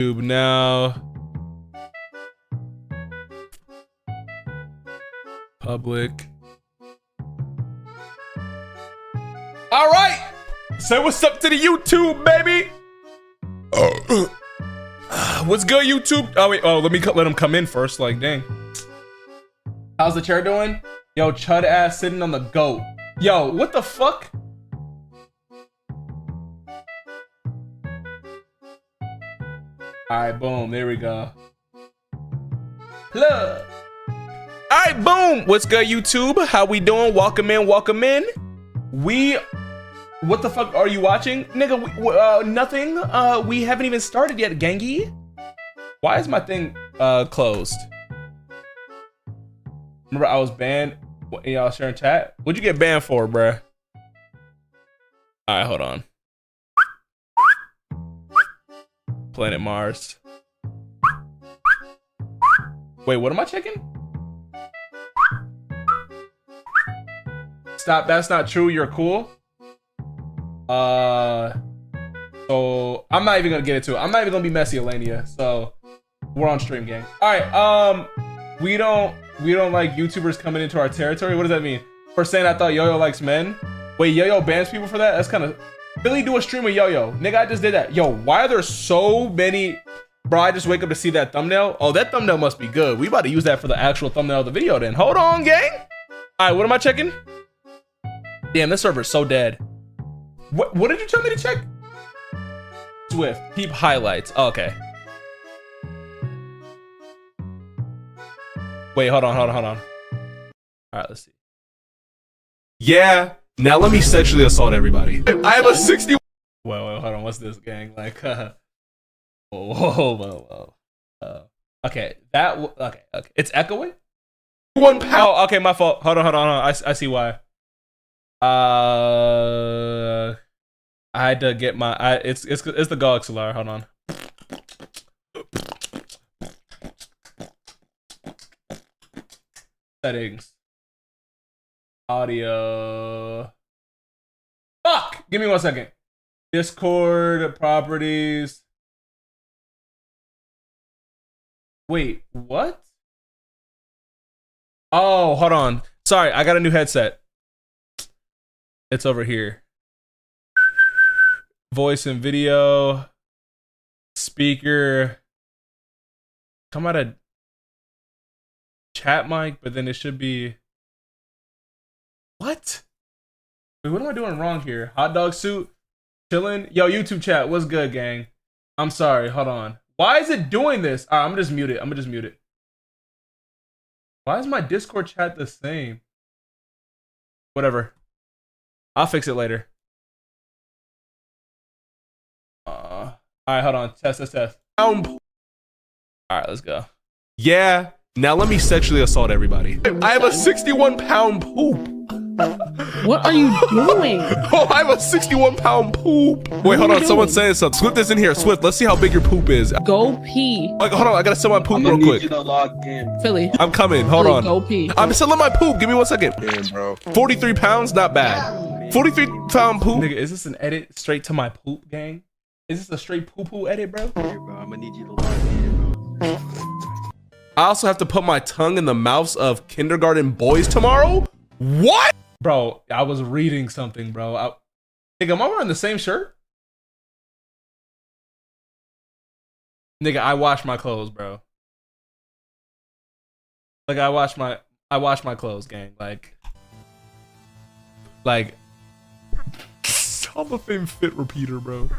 YouTube now. Public. All right. Say what's up to the YouTube, baby. What's good, YouTube? Oh wait, let him come in first. Like, dang. How's the chair doing? Yo, chud ass sitting on the goat. Yo, what the fuck? Alright, boom, there we go. Look. Alright, boom. What's good, YouTube? How we doing? Welcome in, welcome in. What the fuck are you watching? Nigga, nothing. We haven't even started yet, gangy. Why is my thing closed? Remember I was banned? Y'all sharing chat? What'd you get banned for, bruh? Alright, hold on. Planet Mars. Wait, what am I checking? Stop, that's not true, you're cool. So I'm not even gonna get into it. I'm not even gonna be messy, Elenia. So we're on stream, gang. Alright, we don't like YouTubers coming into our territory. What does that mean? For saying I thought Yo-Yo likes men. Wait, Yo-Yo bans people for that? That's kind of... Billy, do a stream with Yo-Yo. Nigga, I just did that. Yo, why are there so many... Bro, I just wake up to see that thumbnail. Oh, that thumbnail must be good. We about to use that for the actual thumbnail of the video then. Hold on, gang. Alright, what am I checking? Damn, this server's so dead. What did you tell me to check? Swift. Peep highlights. Oh, okay. Wait, hold on. Alright, let's see. Yeah, now let me sexually assault everybody. I have a 60... Wait, hold on. What's this, gang? Like, whoa. Okay, okay. It's echoing? 1 pound. Oh, okay, my fault. Hold on. I see why. I had to get my... It's the GOG XLR. Hold on. Settings. Audio. Fuck! Give me 1 second. Discord properties. Wait, what? Oh, hold on. Sorry, I got a new headset. It's over here. Voice and video. Speaker. Come out of chat mic, but then it should be... What? Wait, what am I doing wrong here? Hot dog suit? Chilling? Yo, YouTube chat, what's good, gang? I'm sorry, hold on. Why is it doing this? Alright, I'm gonna just mute it. Why is my Discord chat the same? Whatever. I'll fix it later. Alright, hold on. Test. Alright, let's go. Yeah, now let me sexually assault everybody. I have a 61-pound poop. What are you doing? Oh, I have a 61-pound poop. Wait, hold on. Someone's saying something. Swift is in here. Swift, let's see how big your poop is. Go pee. Like, hold on. I gotta sell my poop real quick. You to log in. Philly. I'm coming. Hold on. Go pee. I'm selling my poop. Give me 1 second. Damn, bro. 43 pounds, not bad. 43-pound poop. Nigga, is this an edit straight to my poop, gang? Is this a straight poo-poo edit, bro? Here, bro. I'm gonna need you to log in, bro. I also have to put my tongue in the mouths of kindergarten boys tomorrow? What? Bro, I was reading something, bro. Nigga, am I wearing the same shirt? Nigga, I wash my clothes, bro. Like, I wash my clothes, gang. Like I'm a fame fit repeater, bro.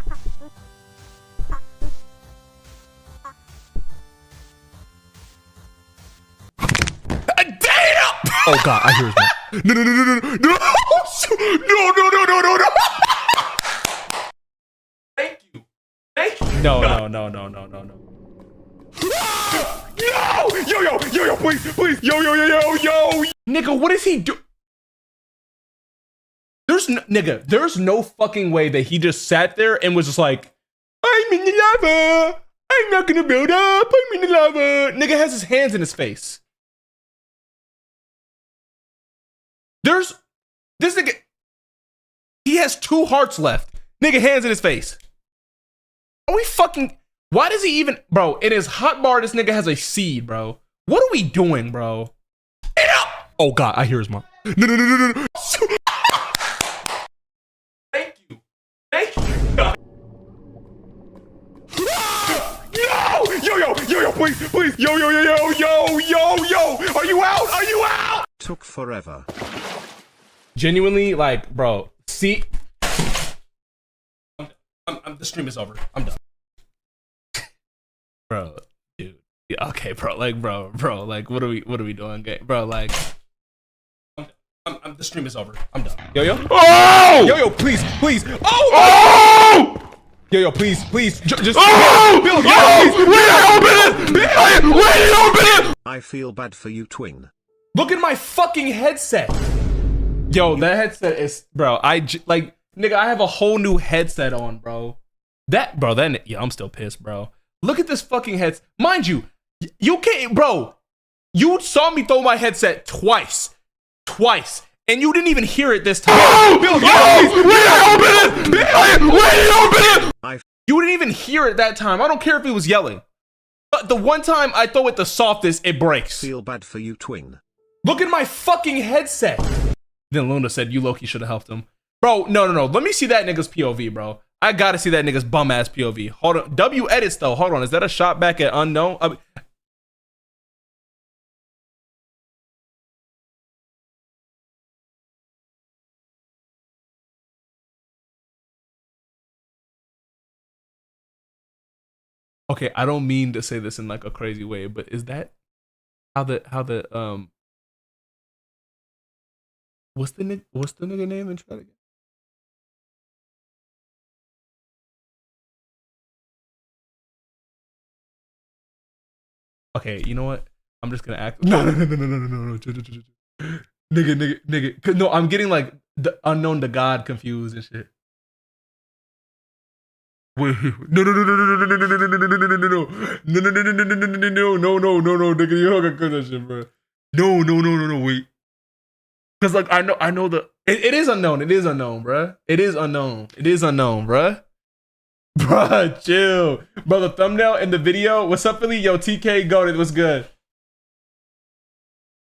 Damn! Oh god, I hear his mouth. No. Thank you. No. Yo, please. Yo. Nigga, what is he do? There's no fucking way that he just sat there and was just like, I'm in the lava. I'm not gonna build up. I'm in the lava. Nigga has his hands in his face. This nigga, he has 2 hearts left. Nigga, hands in his face. Are we fucking... Why does he even, bro? In his hotbar, this nigga has a seed, bro. What are we doing, bro? Oh God, I hear his mom. No. Thank you. Yo, please. Yo. Are you out? Took forever. Genuinely, like, bro, see, the stream is over. I'm done. Bro, dude. Yeah, okay, bro. Like, bro. Like, what are we doing, bro? Like, the stream is over. I'm done. Yo. Oh! Yo, please. Oh! Yo, please. Just. Oh! Bill, please. Wait, open it! I feel bad for you, twin. Look at my fucking headset. Yo, that headset is, bro. Like, nigga, I have a whole new headset on, bro. I'm still pissed, bro. Look at this fucking headset. Mind you, you can't, bro. You saw me throw my headset twice, and you didn't even hear it this time. Oh, Bill, open it! You didn't even hear it that time. I don't care if he was yelling. But the one time I throw it the softest, it breaks. Feel bad for you, twin. Look at my fucking headset. Then Luna said, you low-key should have helped him. Bro, no. Let me see that nigga's POV, bro. I gotta see that nigga's bum-ass POV. Hold on. W edits, though. Hold on. Is that a shot back at unknown? Okay, I don't mean to say this in like a crazy way, but is that how the what's the nigga name in chat again? Okay, you know what? I'm just gonna act. No. Nigga. No, I'm getting like the unknown to God confused and shit. Wait, no, nigga, you don't got that shit, bro. No, wait. Cause like I know it is unknown. It is unknown, bruh. It is unknown, bruh. Bruh, chill. Bro, the thumbnail in the video. What's up, Philly? Yo, TK goated. What's good?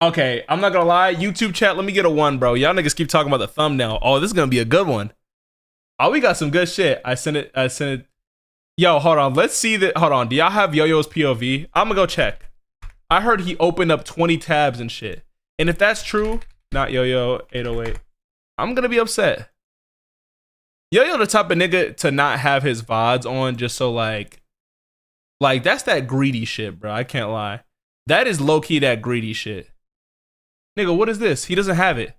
Okay, I'm not gonna lie. YouTube chat, let me get a 1, bro. Y'all niggas keep talking about the thumbnail. Oh, this is gonna be a good one. Oh, we got some good shit. I sent it. Yo, hold on. Let's see that. Hold on. Do y'all have Yo-Yo's POV? I'm gonna go check. I heard he opened up 20 tabs and shit. And if that's true, not Yo-Yo 808, I'm gonna be upset. Yo-Yo the type of nigga to not have his VODs on just so like that's that greedy shit, bro. I can't lie. That is low-key that greedy shit. Nigga, what is this? He doesn't have it.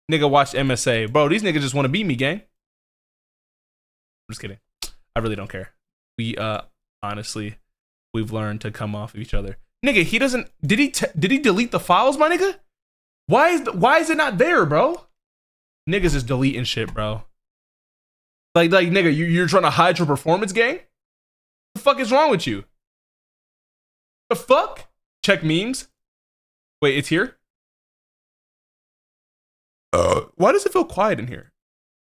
Nigga watched MSA. Bro, these niggas just want to beat me, gang. I'm just kidding. I really don't care. We honestly, we've learned to come off of each other. Nigga, he doesn't. Did he delete the files, my nigga? Why is it not there, bro? Niggas is deleting shit, bro. Like nigga, you're trying to hide your performance, gang? The fuck is wrong with you? The fuck? Check memes. Wait, it's here? Why does it feel quiet in here?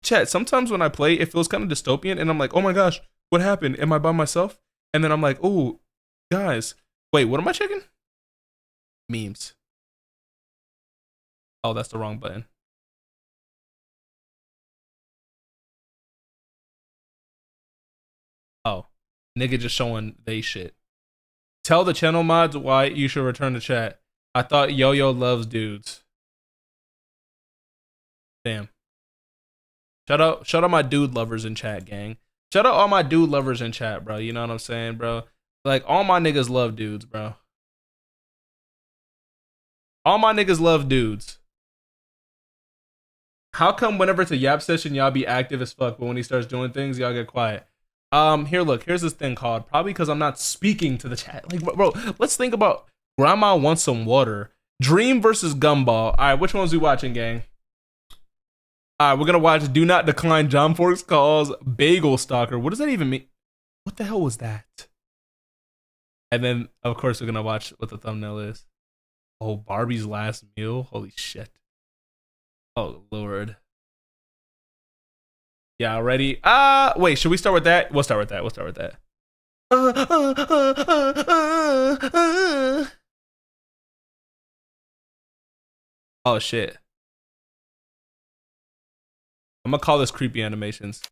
Chat, sometimes when I play, it feels kind of dystopian, and I'm like, oh my gosh, what happened? Am I by myself? And then I'm like, oh, guys. Wait, what am I checking? Memes. Oh, that's the wrong button. Oh, nigga just showing they shit. Tell the channel mods why you should return to chat. I thought Yo-Yo loves dudes. Damn. Shout out my dude lovers in chat, gang. Shout out all my dude lovers in chat, bro. You know what I'm saying, bro? Like, all my niggas love dudes, bro. All my niggas love dudes. How come whenever it's a yap session, y'all be active as fuck, but when he starts doing things, y'all get quiet? Here, look. Here's this thing called, probably because I'm not speaking to the chat. Like, bro, let's think about Grandma Wants Some Water. Dream versus Gumball. All right, which ones we watching, gang? All right, we're gonna watch Do Not Decline John Forks Calls Bagel Stalker. What does that even mean? What the hell was that? And then, of course, we're gonna watch what the thumbnail is. Oh, Barbie's Last Meal. Holy shit. Oh, Lord. Yeah, ready? Wait, should we start with that? We'll start with that. We'll start with that. Oh shit. I'm gonna call this creepy animations.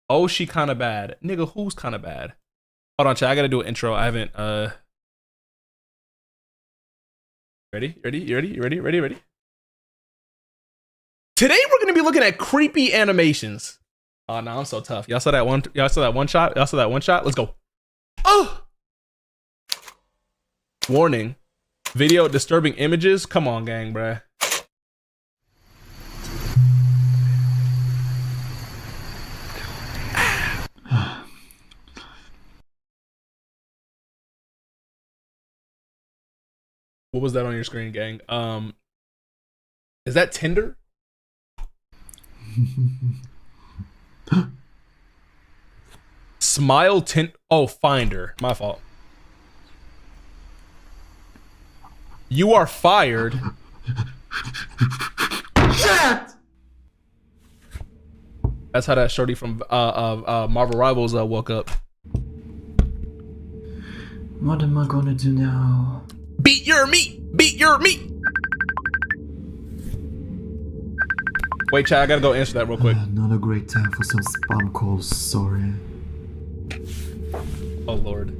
Oh, she kind of bad. Nigga, who's kind of bad? Hold on, chat. I gotta do an intro. I haven't, Ready? Ready? Today we're gonna be looking at creepy animations. Oh no, I'm so tough. Y'all saw that one shot? Y'all saw that one shot? Let's go. Oh! Warning. Video disturbing images. Come on, gang, bruh. What was that on your screen, gang? Is that Tinder? Smile tint. Oh, Finder. My fault. You are fired. Shit! That's how that shorty from Marvel Rivals woke up. What am I gonna do now? Beat your meat. Beat your meat. Wait, chat. I gotta go answer that real quick. Not a great time for some spam calls, sorry. Oh Lord.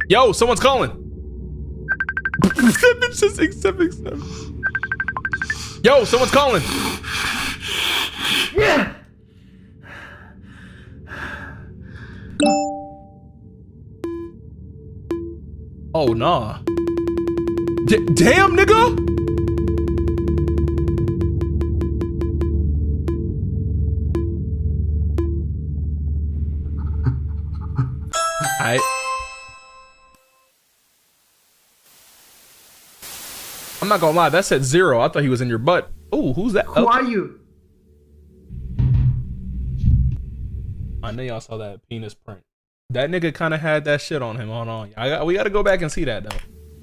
Yo, someone's calling. 767. Yo, someone's calling. Yeah! Oh nah. Damn, nigga. I'm not gonna lie, that said 0. I thought he was in your butt. Oh, who's that? Who are you? I know y'all saw that penis print. That nigga kind of had that shit on him. Hold on. We gotta go back and see that though.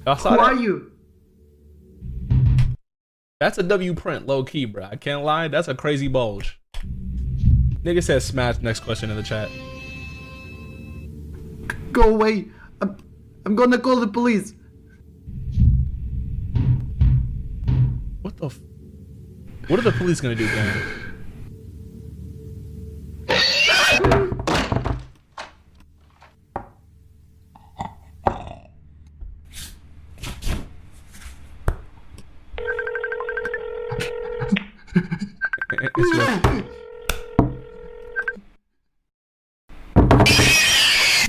Y'all saw Who that? are you? That's a W print, low key, bro. I can't lie. That's a crazy bulge. Nigga said smash. Next question in the chat. Go away. I'm gonna call the police. What the? What are the police gonna do, gang?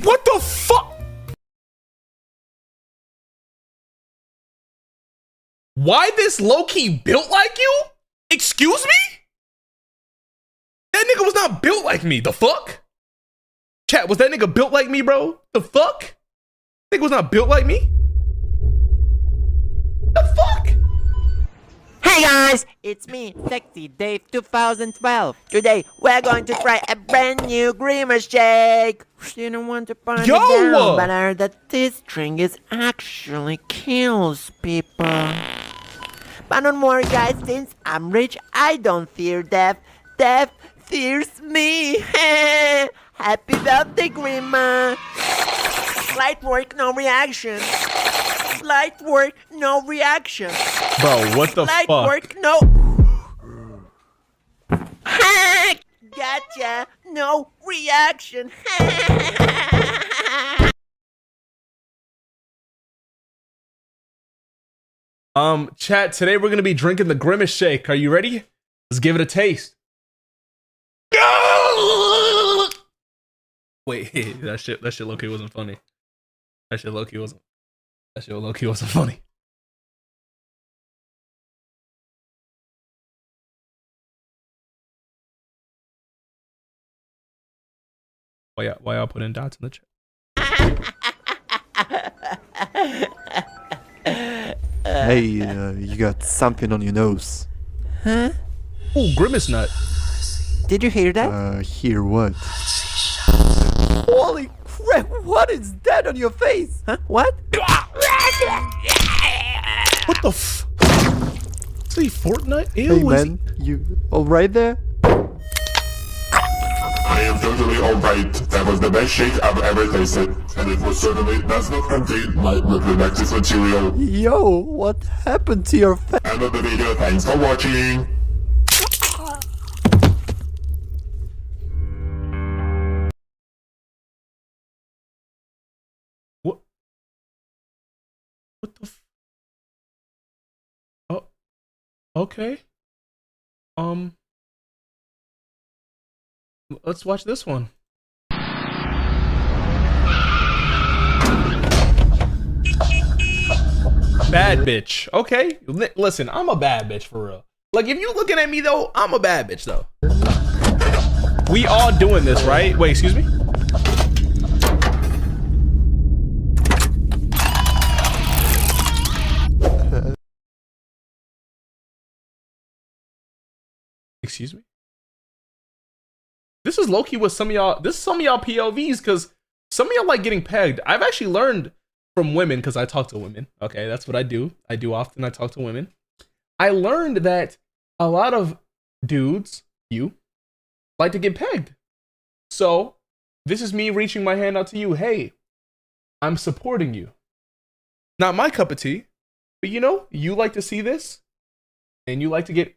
What the fuck? Why this low-key built like you? Excuse me? That nigga was not built like me. The fuck? Chat, was that nigga built like me, bro? The fuck? Nigga was not built like me? The fuck? Hey guys, it's me, Sexy Dave 2012. Today, we're going to try a brand new Grimace shake. Didn't want to burn it down, but I heard that this drink is actually kills people. But don't worry guys, since I'm rich, I don't fear death. Death fears me. Happy birthday, Grimace. Light work, no reaction. Light work, no reaction. Bro, what the Light fuck? work, no. Gotcha, no reaction. Chat, today we're gonna be drinking the Grimace shake. Are you ready? Let's give it a taste. Wait, that shit low-key wasn't funny. That shit low-key wasn't funny. Why y'all putting dots in the chat? Hey, you got something on your nose. Huh? Oh, Grimace nut. Did you hear that? Hear what? Holy crap, what is that on your face? Huh? What? What the f? say Fortnite? Ew, Hey man, you alright there? I am totally alright. That was the best shake I've ever tasted. And it was certainly does not contain my reproductive material. Yo, what happened to your face? End of the video. Thanks for watching. What? What the? Oh, okay. Let's watch this one. Bad bitch. Okay. Listen, I'm a bad bitch for real. Like, if you looking at me though, I'm a bad bitch though. We all doing this, right? Wait, excuse me? Excuse me? This is low-key with some of y'all. This is some of y'all POVs, because some of y'all like getting pegged. I've actually learned from women, because I talk to women. Okay, that's what I do. I do often. I talk to women. I learned that a lot of dudes, you, like to get pegged. So this is me reaching my hand out to you. Hey, I'm supporting you. Not my cup of tea, but you know, you like to see this, and you like to get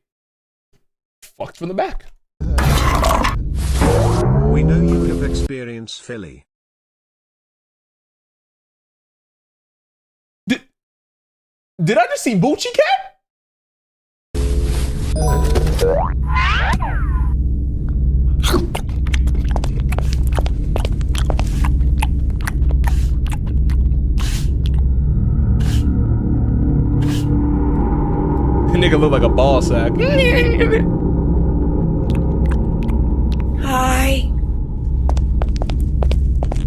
fucked from the back. We know you have experience, Philly. Did I just see Boochie Cat? Nigga look like a ball sack. Hi.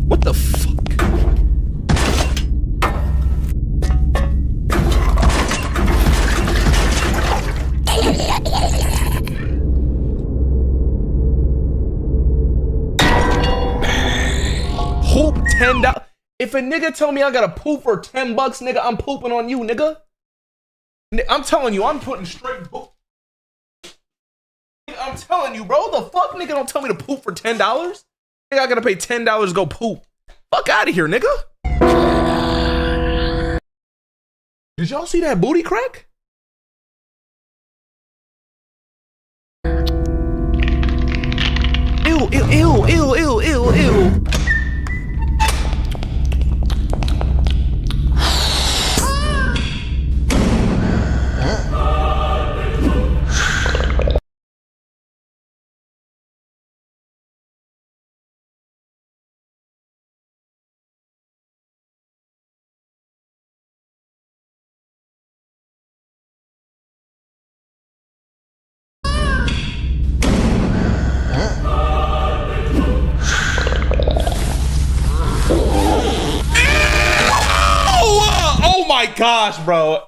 What the fuck? Poop $10. If a nigga tell me I gotta poop for $10, nigga, I'm pooping on you, nigga. I'm telling you, I'm putting straight poop. I'm telling you, bro. The fuck, nigga, don't tell me to poop for $10. Nigga, I gotta pay $10 to go poop. Fuck out of here, nigga. Did y'all see that booty crack? Ew, ew, ew, ew, ew, ew, ew. Oh my gosh, bro.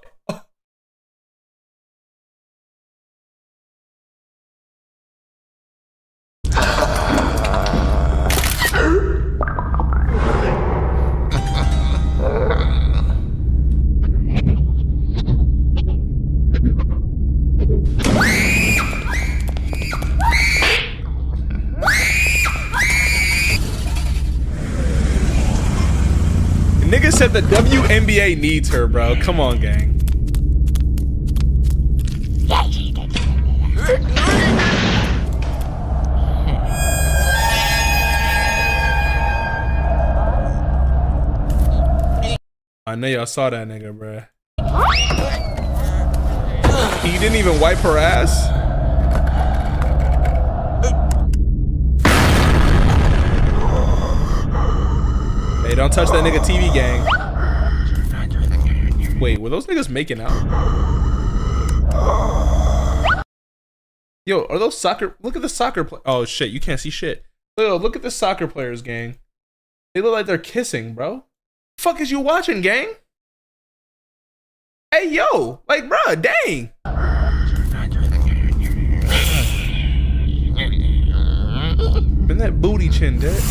Nigga said the WNBA needs her, bro. Come on, gang. I know y'all saw that nigga, bro. He didn't even wipe her ass. Hey, don't touch that nigga TV gang. Wait, were those niggas making out? Yo, are those soccer? Look at the soccer play. Oh shit, you can't see shit. Yo, look at the soccer players, gang. They look like they're kissing, bro. Fuck is you watching, gang? Hey, yo, like, bro, dang. Been that booty chin, dude.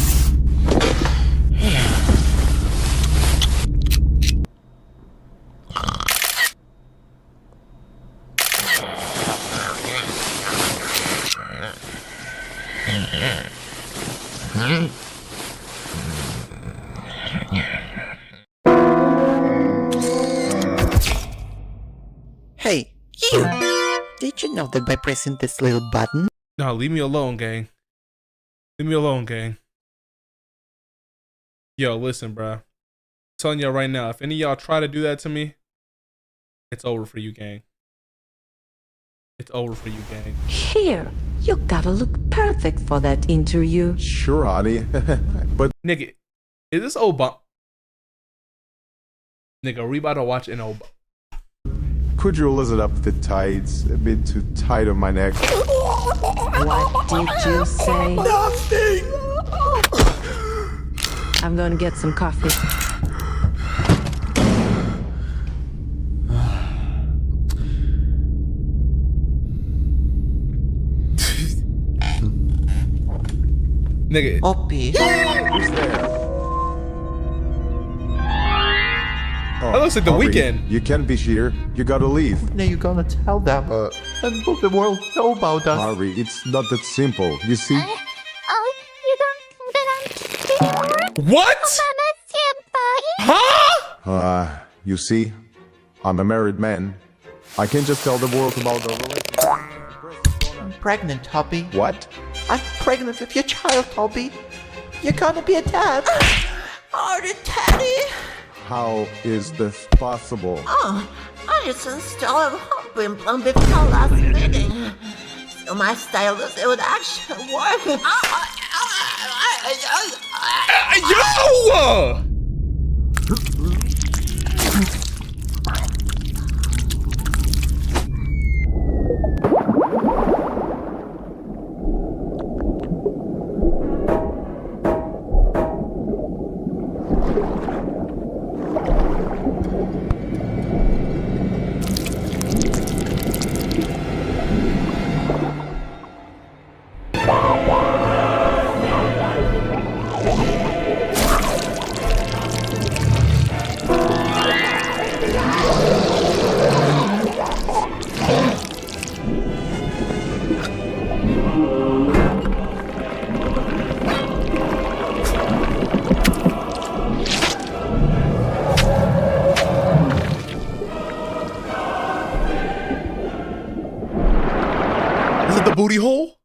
Hey, you! Did you know that by pressing this little button? No, leave me alone, gang. Leave me alone, gang. Yo, listen, bruh. I'm telling y'all right now, if any of y'all try to do that to me, it's over for you, gang. It's over for you, gang. Here, you gotta look perfect for that interview. Sure, honey. But Nigga, is this Obama? Nigga, we about to watch an Obama. could you listen up the tights? A bit too tight on my neck. What did you say? Nothing! I'm gonna get some coffee. Nigga. Opie. Who's there? That looks like The Harvey, Weeknd. You can't be here. You gotta leave. Now you're gonna tell them and let the world know about us. Harvey, it's not that simple. You see? Oh, you don't think that I'm What? Huh? You see? I'm a married man. I can't just tell the world about our relationship. I'm pregnant, Hobby. What? I'm pregnant with your child, Hobby. You're gonna be a dad. Oh, the teddy! How is this possible? Oh, I just installed a hump implant before last meeting. So my stylist, it would actually work. Yo! Is it the booty hole?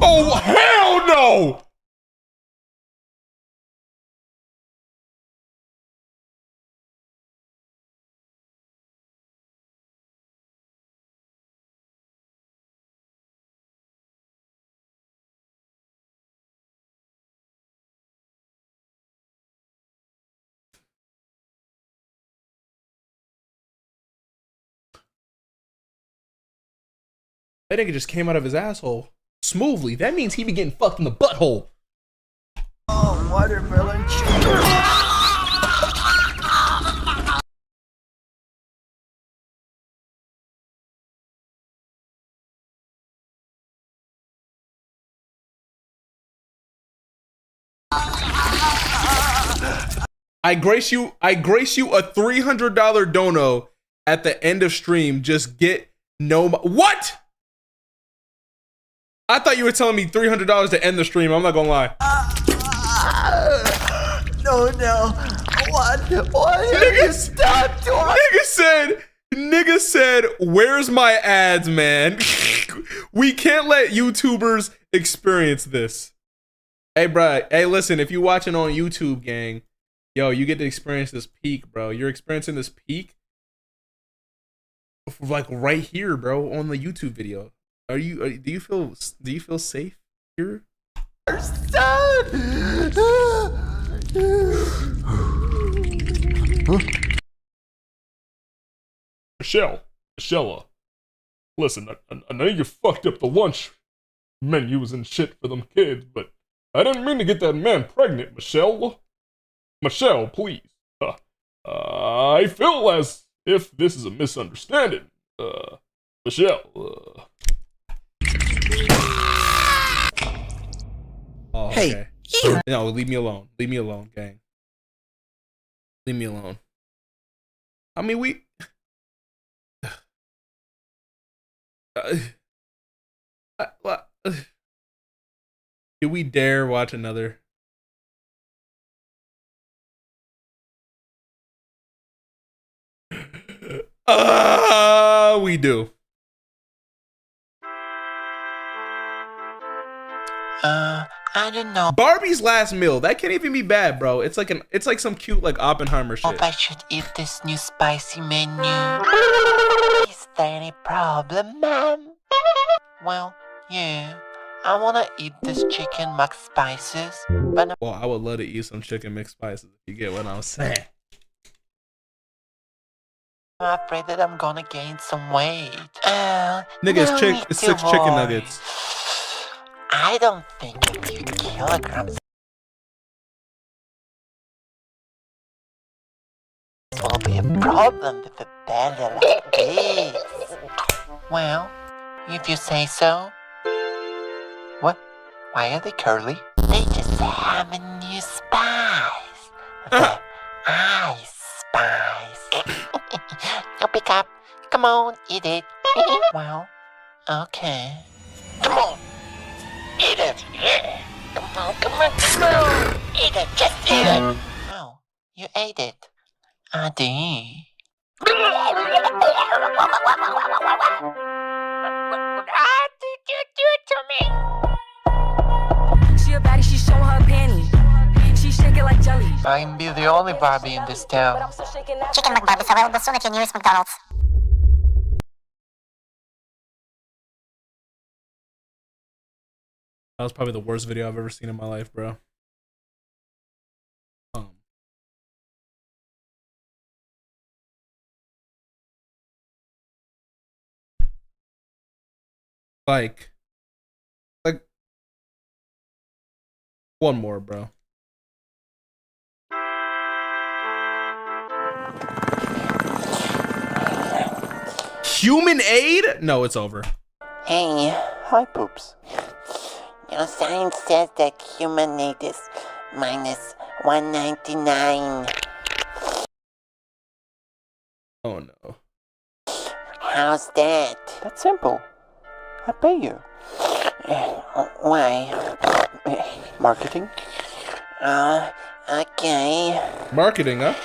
Oh, hell no! That nigga just came out of his asshole smoothly. That means he be getting fucked in the butthole. Oh, watermelon I grace you a $300 dono at the end of stream. Just get what? I thought you were telling me $300 to end the stream. I'm not gonna lie. No. What? Nigga said, where's my ads, man? We can't let YouTubers experience this. Hey, bro. Hey, listen, if you're watching on YouTube, gang, yo, you get to experience this peak, bro. You're experiencing this peak like right here, bro, on the YouTube video. Do you feel safe here? Michelle, listen, I know you fucked up the lunch menus and shit for them kids, but I didn't mean to get that man pregnant, Michelle. Michelle, please. I feel as if this is a misunderstanding. Michelle. Oh, okay. Hey, No, leave me alone. Leave me alone, gang. Leave me alone. I mean, Do we dare watch another? We do. I don't know. Barbie's Last Meal. That can't even be bad, bro. It's like some cute like Oppenheimer shit. Hope I should eat this new spicy menu. Is there any problem, ma'am? Well, yeah. I wanna eat this chicken McSpices, but Well, I would love to eat some chicken mixed spices if you get what I'm saying. I'm afraid that I'm gonna gain some weight. Nigga, no it's 6 chicken worry. nuggets. I don't think a few kilograms will be a problem with a belly like this. Well, if you say so. What? Why are they curly? They just have a new spice. The ice spice. Now pick up. Come on, eat it. Well, okay. Come on. Eat it. Come on, come on, come on. Eat it, just eat it. Oh, you ate it. Adi. How did you do it to me? She a baddie, she showing her panties. She shake it like jelly. I can be the only Barbie in this town. Chicken McBarbies available soon at your nearest McDonald's. That was probably the worst video I've ever seen in my life, bro. Like one more, bro. Human aid? No, it's over. Hey, hi, Poops. Your sign says that human aid is minus 199. Oh no. How's that? That's simple. I pay you. Why? Marketing? Okay. Marketing, huh?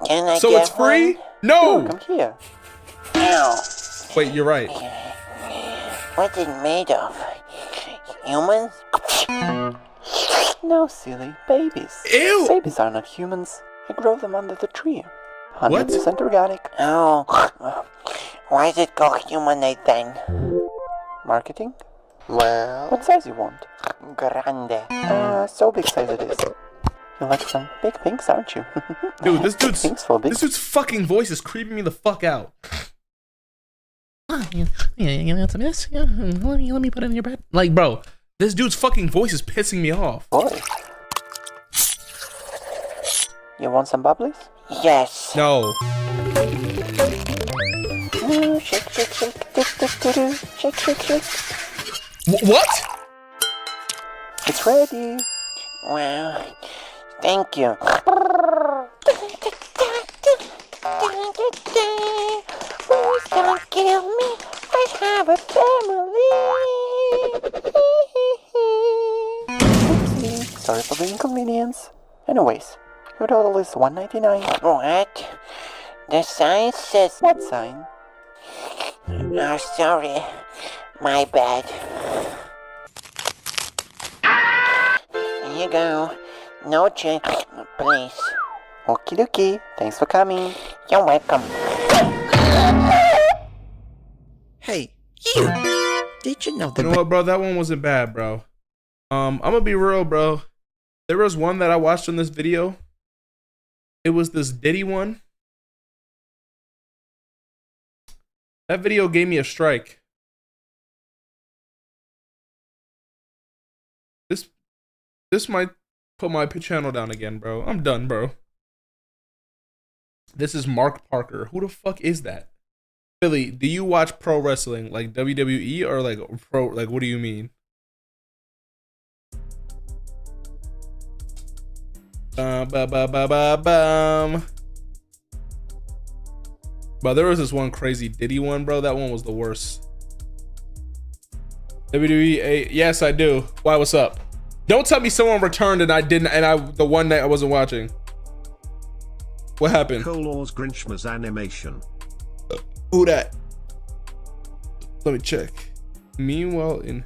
Can I So get it's free? one? No! Come here. Ow. Wait, you're right. What's it made of? Humans? No, silly. Babies. Ew! Babies are not humans. I grow them under the tree. 100% What? organic. Oh. Why is it called human aid then? Marketing? Well... What size you want? Grande. So big size it is. You like some big pinks, aren't you? Dude, this Pinks for big... dude's fucking voice is creeping me the fuck out. Yeah, you want some of this? Yeah, let me put it in your bed. Like, bro, this dude's fucking voice is pissing me off. Boy. You want some bubblies? Yes. No. Shake, shake, shake. Do-do-do-do. Shake, shake, shake. What? It's ready. Well, thank you. Who's gonna kill me? I have a family. Oopsie. Sorry for the inconvenience. Anyways, your total is $199. What? The sign says... What sign? Oh, sorry. My bad. Here you go. No change, please. Okie dokie. Thanks for coming. You're welcome. Hey, you! Did you know that? You know what, bro? That one wasn't bad, bro. I'm gonna be real, bro. There was one that I watched in this video. It was this Diddy one. That video gave me a strike. This might put my channel down again, bro. I'm done, bro. This is Mark Parker. Who the fuck is that? Billy, do you watch pro wrestling like WWE or like pro? Like, what do you mean? But there was this one crazy Diddy one, bro. That one was the worst. WWE, yes, I do. Why? What's up? Don't tell me someone returned and I didn't, and the one night I wasn't watching. What happened? Color's Grinchmas animation. Who that? Let me check. Meanwhile, in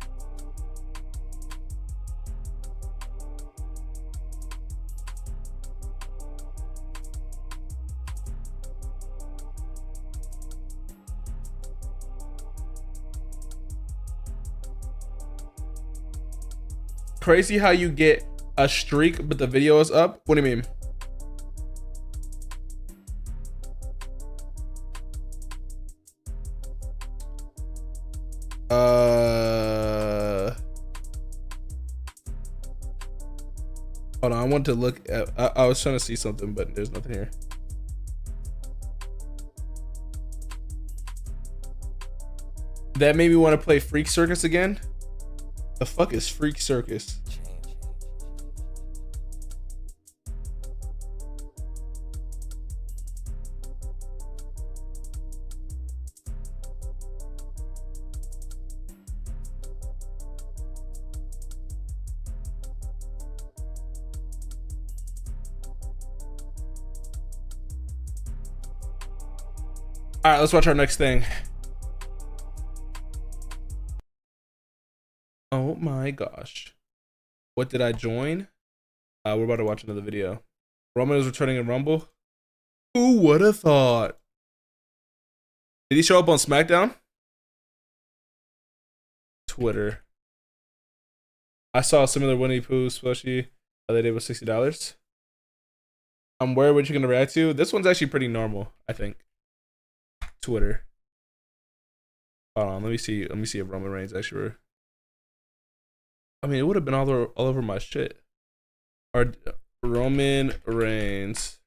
crazy how you get a streak but the video is up. What do you mean? Hold on, I want to look at, I was trying to see something, but there's nothing here. That made me want to play Freak Circus again. The fuck is Freak Circus? All right, let's watch our next thing. Oh my gosh. What did I join? We're about to watch another video. Roman is returning in Rumble. Who would have thought? Did he show up on SmackDown? Twitter. I saw a similar Winnie Pooh plushie the other day with $60. I'm worried what you're gonna react to. This one's actually pretty normal, I think. Twitter. Hold on, let me see if Roman Reigns actually were. I mean, it would have been all over my shit. Or Roman Reigns.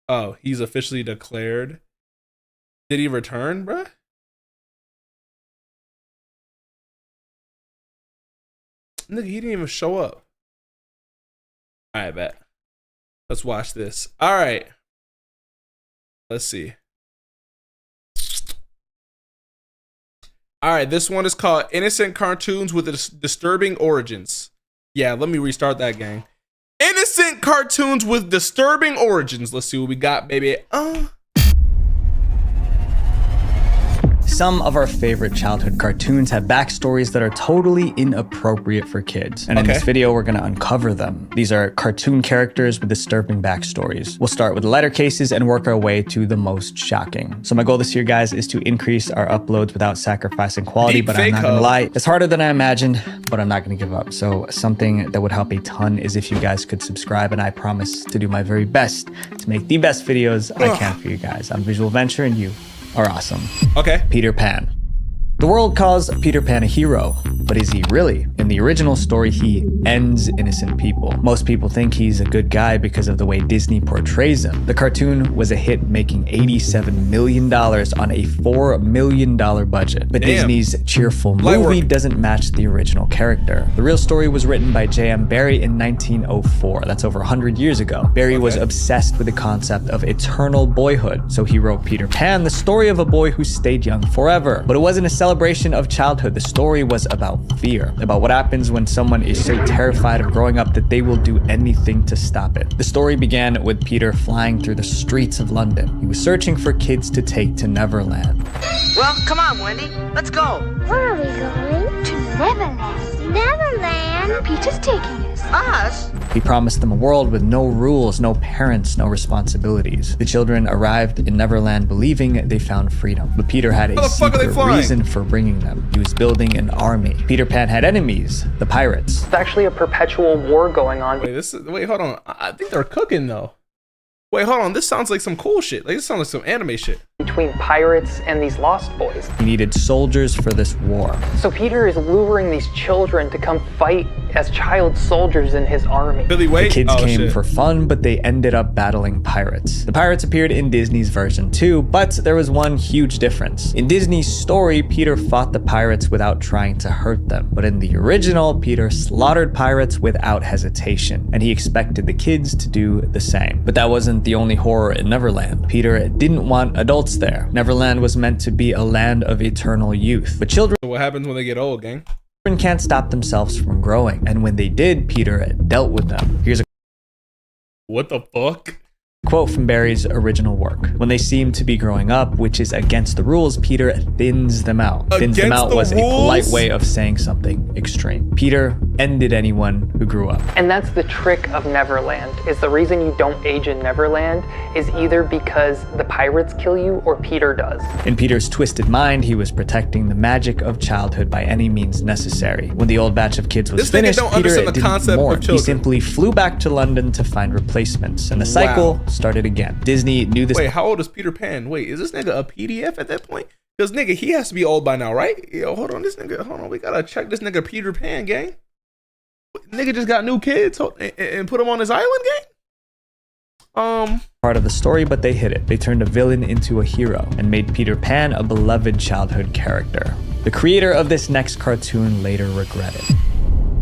Oh, he's officially declared. Did he return, bruh? Nigga, he didn't even show up. All right, bet. Let's watch this. All right. Let's see. All right, this one is called Innocent Cartoons with Disturbing Origins. Yeah, let me restart that, gang. Innocent Cartoons with Disturbing Origins. Let's see what we got, baby. Some of our favorite childhood cartoons have backstories that are totally inappropriate for kids. And in this video, we're gonna uncover them. These are cartoon characters with disturbing backstories. We'll start with letter cases and work our way to the most shocking. So my goal this year, guys, is to increase our uploads without sacrificing quality, but I'm not gonna lie, it's harder than I imagined, but I'm not gonna give up. So something that would help a ton is if you guys could subscribe, and I promise to do my very best to make the best videos I can for you guys. I'm Visual Venture, and you are awesome. Okay. Peter Pan. The world calls Peter Pan a hero, but is he really? In the original story, he ends innocent people. Most people think he's a good guy because of the way Disney portrays him. The cartoon was a hit, making $87 million on a $4 million budget. But Disney's cheerful movie doesn't match the original character. The real story was written by J.M. Barrie in 1904. That's over 100 years ago. Barrie was obsessed with the concept of eternal boyhood, so he wrote Peter Pan, the story of a boy who stayed young forever. But it wasn't a celebration of childhood. The story was about fear, about what happens when someone is so terrified of growing up that they will do anything to stop it. The story began with Peter flying through the streets of London. He was searching for kids to take to Neverland. Well, come on, Wendy. Let's go. Where are we going? To Neverland. Neverland? Peter's taking us. Us? He promised them a world with no rules, no parents, no responsibilities. The children arrived in Neverland believing they found freedom, but Peter had a secret reason for bringing them. He was building an army. Peter Pan had enemies, the pirates. It's actually a perpetual war going on. Wait, hold on. I think they're cooking though. Wait, hold on. This sounds like some cool shit. Like this sounds like some anime shit. Between pirates and these lost boys. He needed soldiers for this war. So Peter is luring these children to come fight as child soldiers in his army. Billy, wait. The kids Oh, came shit. for fun, but they ended up battling pirates. The pirates appeared in Disney's version too, but there was one huge difference. In Disney's story, Peter fought the pirates without trying to hurt them. But in the original, Peter slaughtered pirates without hesitation, and he expected the kids to do the same. But that wasn't the only horror in Neverland. Peter didn't want adults there. Neverland was meant to be a land of eternal youth. But children So what happens when they get old, gang? can't stop themselves from growing, and when they did, Peter dealt with them. Here's a What the fuck? quote from Barry's original work. When they seem to be growing up, which is against the rules, Peter thins them out. Thins them Against out the was a polite rules? way of saying something extreme. Peter ended anyone who grew up. And that's the trick of Neverland, is the reason you don't age in Neverland is either because the pirates kill you or Peter does. In Peter's twisted mind, he was protecting the magic of childhood by any means necessary. When the old batch of kids was This nigga finished, don't Peter understand the didn't concept mourn. of He children. simply flew back to London to find replacements, and the cycle started again. Disney knew this. Wait, how old is Peter Pan? Wait, is this nigga a PDF at that point? Because nigga, he has to be old by now, right? Yo, hold on, this nigga, hold on, we gotta check this nigga Peter Pan, gang. Nigga just got new kids and put him on his island, gang? Part of the story, but they hid it. They turned a villain into a hero and made Peter Pan a beloved childhood character. The creator of this next cartoon later regretted.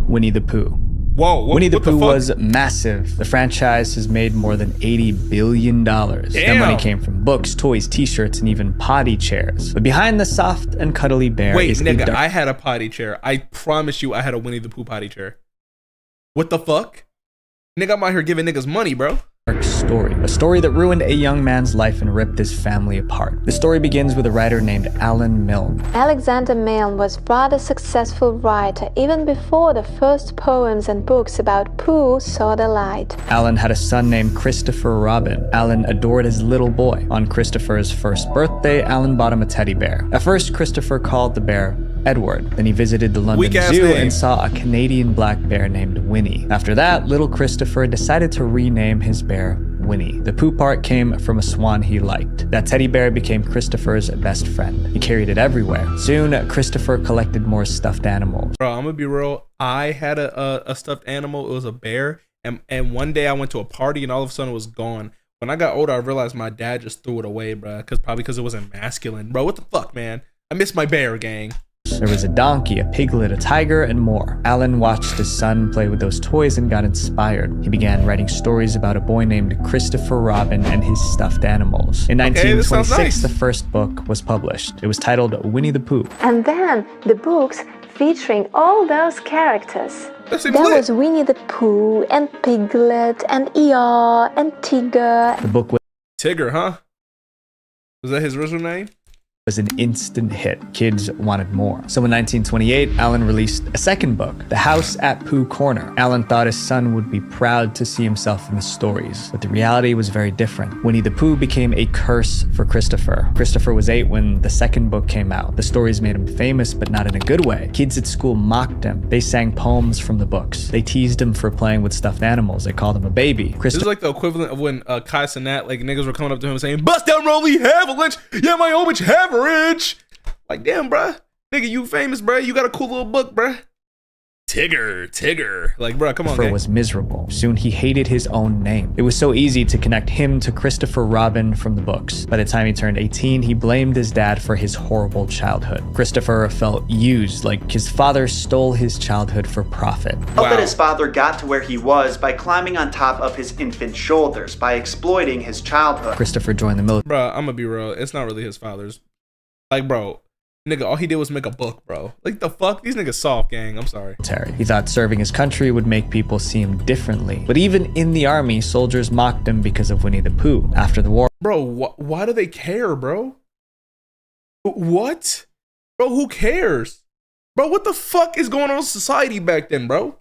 Winnie the Pooh. Whoa, Winnie the what the Pooh fuck? was massive. The franchise has made more than $80 billion. That Damn. money came from books, toys, t-shirts, and even potty chairs. But behind the soft and cuddly bear Wait, is a nigga, dark I had a potty chair. I promise you I had a Winnie the Pooh potty chair. What the fuck? Nigga, I'm out here giving niggas money, bro. story. A story that ruined a young man's life and ripped his family apart. The story begins with a writer named Alan Milne. Alexander Milne was rather successful writer even before the first poems and books about Pooh saw the light. Alan had a son named Christopher Robin. Alan adored his little boy. On Christopher's first birthday, Alan bought him a teddy bear. At first, Christopher called the bear Edward. Then he visited the London Weak-ass Zoo name. and saw a Canadian black bear named Winnie. After that, little Christopher decided to rename his bear Winnie. The Pooh part came from a swan he liked. That teddy bear became Christopher's best friend. He carried it everywhere. Soon, Christopher collected more stuffed animals. Bro, I'm gonna be real. I had a stuffed animal. It was a bear, and one day I went to a party and all of a sudden it was gone. When I got older, I realized my dad just threw it away, bro. Probably because it wasn't masculine. Bro, what the fuck, man? I miss my bear, gang. There was a donkey, a piglet, a tiger, and more. Alan watched his son play with those toys and got inspired. He began writing stories about a boy named Christopher Robin and his stuffed animals. In Okay, this sounds 1926, nice. the first book was published. It was titled Winnie the Pooh. And then the books featuring all those characters. That's There was Winnie the Pooh and Piglet and Eeyore and Tigger. The book Tigger, huh? Was that his original name? was an instant hit. Kids wanted more. So in 1928, Alan released a second book, The House at Pooh Corner. Alan thought his son would be proud to see himself in the stories, but the reality was very different. Winnie the Pooh became a curse for Christopher. Christopher was 8 when the second book came out. The stories made him famous, but not in a good way. Kids at school mocked him. They sang poems from the books. They teased him for playing with stuffed animals. They called him a baby. This is like the equivalent of when Kai Cenat, like niggas were coming up to him saying, "Bust down, Rolly, avalanche, yeah, my own bitch, average." Like, damn, bruh. Nigga, you famous, bruh. You got a cool little book, bruh. Tigger. Like, bruh, come on, Christopher gang. was miserable. Soon he hated his own name. It was so easy to connect him to Christopher Robin from the books. By the time he turned 18, he blamed his dad for his horrible childhood. Christopher felt used, like his father stole his childhood for profit. Felt that his father got to where he was by climbing on top of his infant shoulders, by exploiting his childhood. Christopher joined the military. Bruh, I'm gonna be real. It's not really his father's. Like, bro, nigga, all he did was make a book, bro. Like, the fuck? These niggas soft, gang. I'm sorry. He thought serving his country would make people see him differently. But even in the army, soldiers mocked him because of Winnie the Pooh. After the war, Bro, why do they care, bro? What? Bro, who cares? Bro, what the fuck is going on in society back then, bro?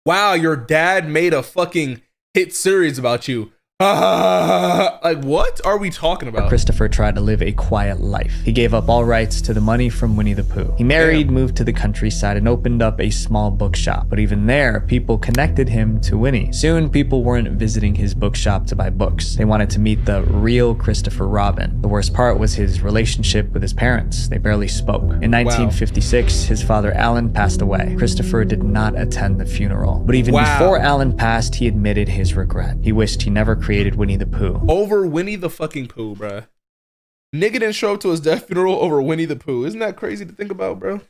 Wow, your dad made a fucking hit series about you. Like, what are we talking about? Christopher tried to live a quiet life. He gave up all rights to the money from Winnie the Pooh. He married, moved to the countryside, and opened up a small bookshop. But even there, people connected him to Winnie. Soon, people weren't visiting his bookshop to buy books. They wanted to meet the real Christopher Robin. The worst part was his relationship with his parents. They barely spoke. In 1956, his father Alan passed away. Christopher did not attend the funeral. But even before Alan passed, he admitted his regret. He wished he never created Winnie the Pooh. Over Winnie the fucking Pooh, bruh. Nigga didn't show up to his death funeral over Winnie the Pooh. Isn't that crazy to think about, bro?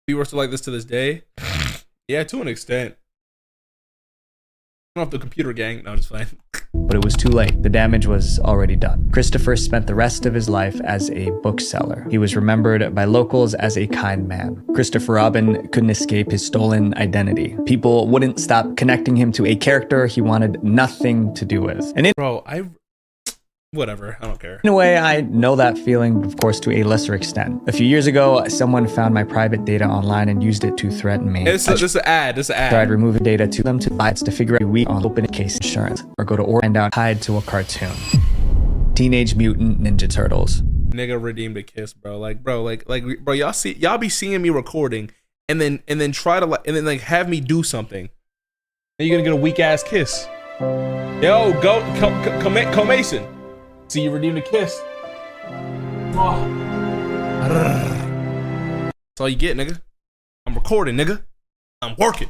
We were still like this to this day. Yeah, to an extent. Off the computer gang. No, just fine. But it was too late. The damage was already done. Christopher spent the rest of his life as a bookseller. He was remembered by locals as a kind man. Christopher Robin couldn't escape his stolen identity. People wouldn't stop connecting him to a character he wanted nothing to do with. And whatever, I don't care. In a way, I know that feeling, of course, to a lesser extent. A few years ago, someone found my private data online and used it to threaten me. This is an ad. This is an ad. Tried removing data to them to buy it to figure out we on open case insurance or go to or find out tied to a cartoon. Teenage Mutant Ninja Turtles. Nigga redeemed a kiss, bro. Like, bro, y'all be seeing me recording and then try to have me do something. Then you're gonna get a weak ass kiss. Yo, go Mason. See, you redeemed a kiss. Oh. That's all you get, nigga. I'm recording, nigga. I'm working.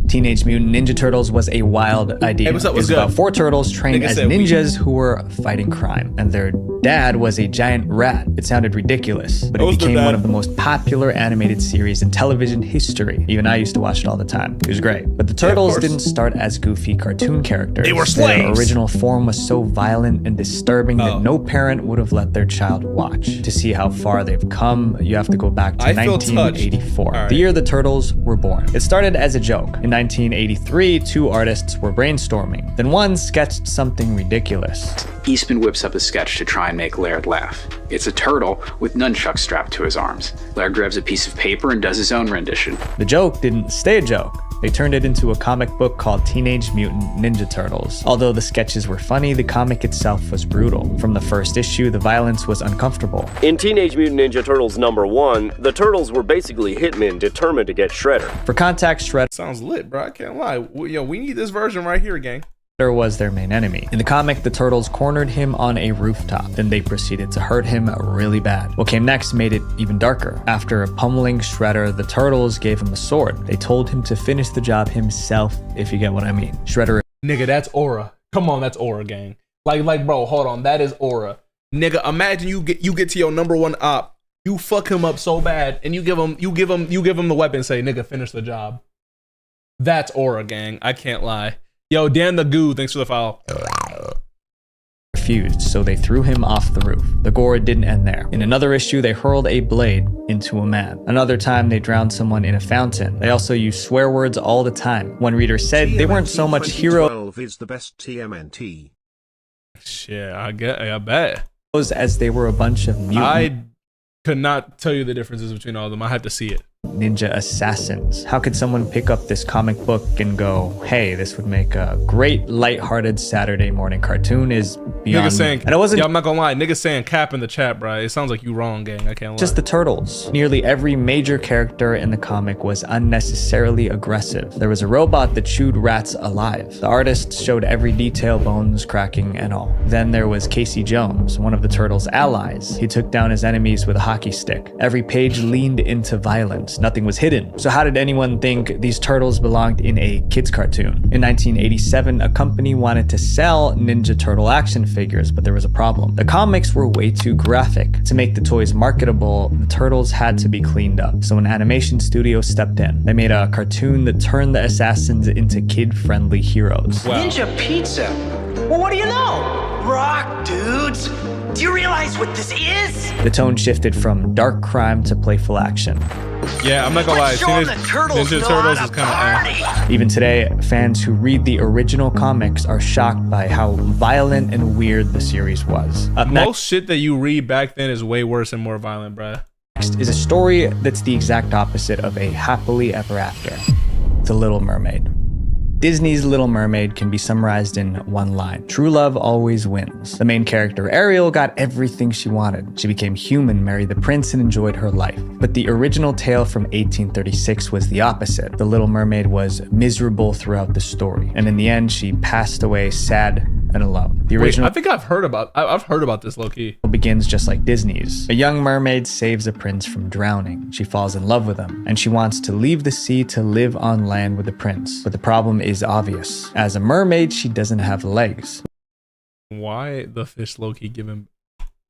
Teenage Mutant Ninja Turtles was a wild idea. Hey, what's up? It was about 4 turtles trained as ninjas who were fighting crime, and their dad was a giant rat. It sounded ridiculous, but it became one of the most popular animated series in television history. Even I used to watch it all the time. It was great. But the turtles didn't start as goofy cartoon characters. They were slaves. Their original form was so violent and disturbing that no parent would have let their child watch. To see how far they've come, you have to go back to 1984, the year the turtles were born. It started as a joke. In 1983, 2 artists were brainstorming. Then one sketched something ridiculous. Eastman whips up a sketch to try and make Laird laugh. It's a turtle with nunchucks strapped to his arms. Laird grabs a piece of paper and does his own rendition. The joke didn't stay a joke. They turned it into a comic book called Teenage Mutant Ninja Turtles. Although the sketches were funny, the comic itself was brutal. From the first issue, the violence was uncomfortable. In Teenage Mutant Ninja Turtles #1, the turtles were basically hitmen determined to get Shredder. For context, Shredder sounds lit, bro. I can't lie. Yo, we need this version right here, gang. Was their main enemy. In the comic, the turtles cornered him on a rooftop. Then they proceeded to hurt him really bad. What came next made it even darker. After pummeling Shredder, the turtles gave him a sword. They told him to finish the job himself, if you get what I mean. Shredder. Nigga, that's aura. Come on, that's aura, gang. Like, bro, hold on. That is aura. Nigga, imagine you get to your #1 op. You fuck him up so bad, and you give him the weapon. Say, nigga, finish the job. That's aura, gang. I can't lie. Yo, Dan the Goo, thanks for the follow. Refused, so they threw him off the roof. The gore didn't end there. In another issue, they hurled a blade into a man. Another time, they drowned someone in a fountain. They also used swear words all the time. One reader said they weren't so much hero. 12 is the best TMNT. Shit, I bet. As they were a bunch of mutants. I could not tell you the differences between all of them. I had to see it. Ninja assassins. How could someone pick up this comic book and go, hey, this would make a great lighthearted Saturday morning cartoon? Is beyond nigga saying, and it wasn't. Yeah, I'm not gonna lie. Nigga saying cap in the chat, bro. It sounds like you wrong, gang. I can't lie. Just the turtles. Nearly every major character in the comic was unnecessarily aggressive. There was a robot that chewed rats alive. The artists showed every detail, bones cracking and all. Then there was Casey Jones, one of the turtles' allies. He took down his enemies with a hockey stick. Every page leaned into violence. Nothing was hidden. So how did anyone think these turtles belonged in a kids cartoon? In 1987, a company wanted to sell Ninja Turtle action figures, but there was a problem. The comics were way too graphic. To make the toys marketable, the turtles had to be cleaned up. So an animation studio stepped in. They made a cartoon that turned the assassins into kid-friendly heroes. Wow. Ninja pizza? Well, what do you know? Rock, dudes. Do you realize what this is? The tone shifted from dark crime to playful action. Yeah, I'm not gonna lie. Ninja Turtles is kind of Even today, fans who read the original comics are shocked by how violent and weird the series was. Most shit that you read back then is way worse and more violent, bruh. Next is a story that's the exact opposite of a happily ever after. The Little Mermaid. Disney's Little Mermaid can be summarized in one line: true love always wins. The main character, Ariel, got everything she wanted. She became human, married the prince, and enjoyed her life. But the original tale from 1836 was the opposite. The Little Mermaid was miserable throughout the story, and in the end, she passed away sad and alone. The original I think I've heard about this, low-key. Begins just like Disney's. A young mermaid saves a prince from drowning. She falls in love with him, and she wants to leave the sea to live on land with the prince. But the problem is obvious. As a mermaid, she doesn't have legs. Why the fish low-key give him?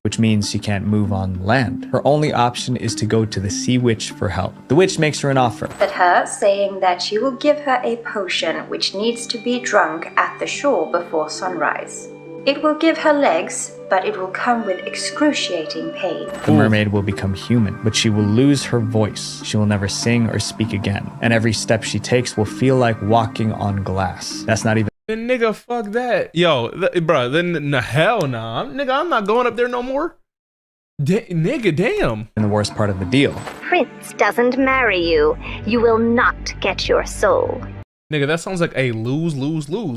Which means she can't move on land. Her only option is to go to the sea witch for help. The witch makes her an offer. At her, saying that she will give her a potion which needs to be drunk at the shore before sunrise. It will give her legs, but it will come with excruciating pain. The mermaid will become human, but she will lose her voice. She will never sing or speak again, and every step she takes will feel like walking on glass. That's not even... Then nigga, fuck that. Yo, bro, then hell nah. Nigga, I'm not going up there no more. Nigga, damn. And the worst part of the deal. Prince doesn't marry you. You will not get your soul. Nigga, that sounds like a lose.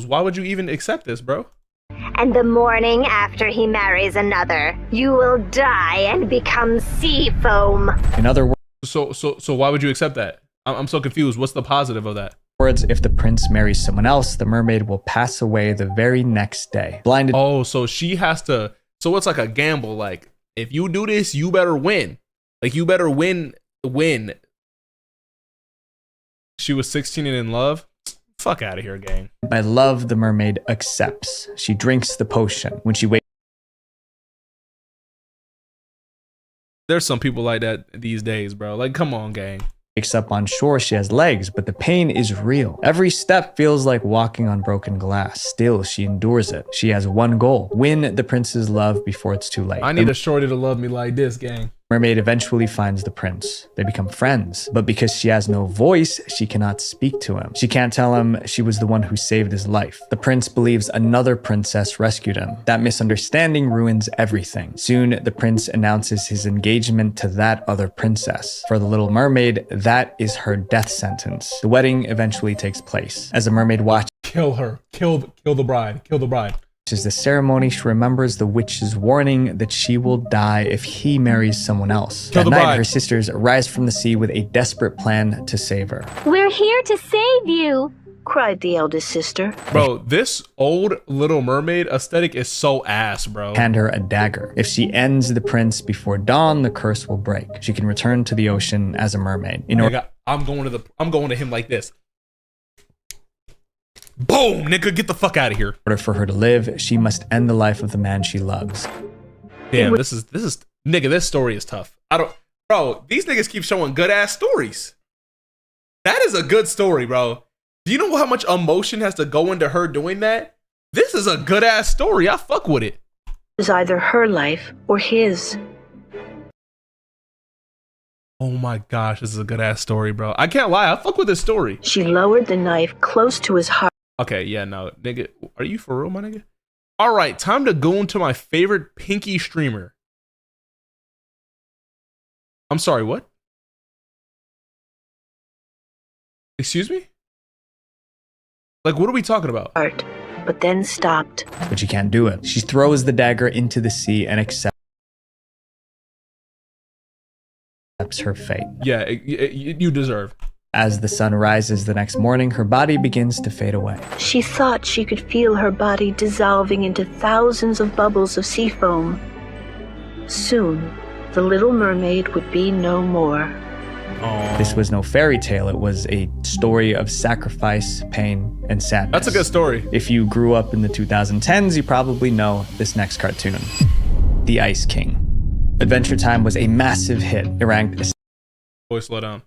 Why would you even accept this, bro? And the morning after he marries another, you will die and become sea foam. In other words... So why would you accept that? I'm so confused. What's the positive of that? If the prince marries someone else, the mermaid will pass away the very next day. Blinded. Oh, so she has to. So it's like a gamble. Like, if you do this, you better win. Like, you better win. She was 16 and in love. Fuck out of here, gang. By love, the mermaid accepts. She drinks the potion. When she wakes. There's some people like that these days, bro. Like, come on, gang. Wakes up on shore, she has legs, but the pain is real. Every step feels like walking on broken glass. Still, she endures it. She has one goal: win the prince's love before it's too late. I need a shorty to love me like this, gang. Mermaid eventually finds the prince. They become friends, but because she has no voice, she cannot speak to him. She can't tell him she was the one who saved his life. The prince believes another princess rescued him. That misunderstanding ruins everything. Soon, the prince announces his engagement to that other princess. For the Little Mermaid, that is her death sentence. The wedding eventually takes place. As the mermaid watches, kill her. Kill the bride. Kill the bride. The ceremony, she remembers the witch's warning that she will die if he marries someone else. At night, her sisters rise from the sea with a desperate plan to save her. We're here to save you, cried the eldest sister. Bro, this old Little Mermaid aesthetic is so ass, bro. Hand her a dagger. If she ends the prince before dawn, the curse will break. She can return to the ocean as a mermaid. I'm going to him like this. Boom, nigga, get the fuck out of here. In order for her to live, she must end the life of the man she loves. Damn, this is nigga, this story is tough. Bro, these niggas keep showing good ass stories. That is a good story, bro. Do you know how much emotion has to go into her doing that? This is a good ass story. I fuck with it. It was either her life or his. Oh my gosh, this is a good ass story, bro. I can't lie, I fuck with this story. She lowered the knife close to his heart. Okay, yeah, no, nigga, are you for real, my nigga? All right, time to go into my favorite pinky streamer. I'm sorry, what? Excuse me? Like, what are we talking about? But then stopped. But she can't do it. She throws the dagger into the sea and accepts her fate. Yeah, you deserve. As the sun rises the next morning, her body begins to fade away. She thought she could feel her body dissolving into thousands of bubbles of sea foam. Soon, the Little Mermaid would be no more. Aww. This was no fairy tale. It was a story of sacrifice, pain, and sadness. That's a good story. If you grew up in the 2010s, you probably know this next cartoon. The Ice King. Adventure Time was a massive hit. It ranked... Boy, slow down.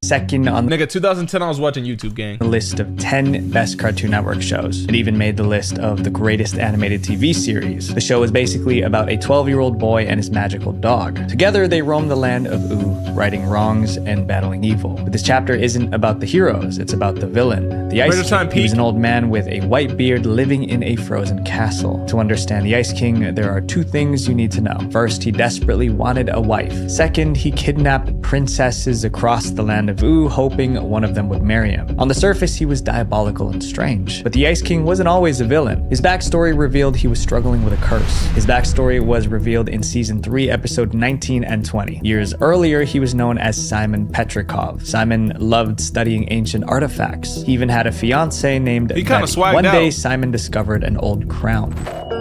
Second on nigga 2010 I was watching YouTube, gang. The list of 10 best Cartoon Network shows. It even made the list of the greatest animated TV series. The show is basically about a 12-year-old boy and his magical dog. Together they roam the land of Ooo, righting wrongs and battling evil. But this chapter isn't about the heroes, it's about the villain. The Ice King. He was an old man with a white beard living in a frozen castle. To understand the Ice King, there are two things you need to know. First, he desperately wanted a wife. Second, he kidnapped princesses across the land of rendezvous, hoping one of them would marry him. On the surface, he was diabolical and strange, but the Ice King wasn't always a villain. His backstory revealed he was struggling with a curse. His backstory was revealed in season 3, episode 19 and 20. Years earlier, he was known as Simon Petrikov. Simon loved studying ancient artifacts. He even had a fiance named Betty. One day, Simon discovered an old crown.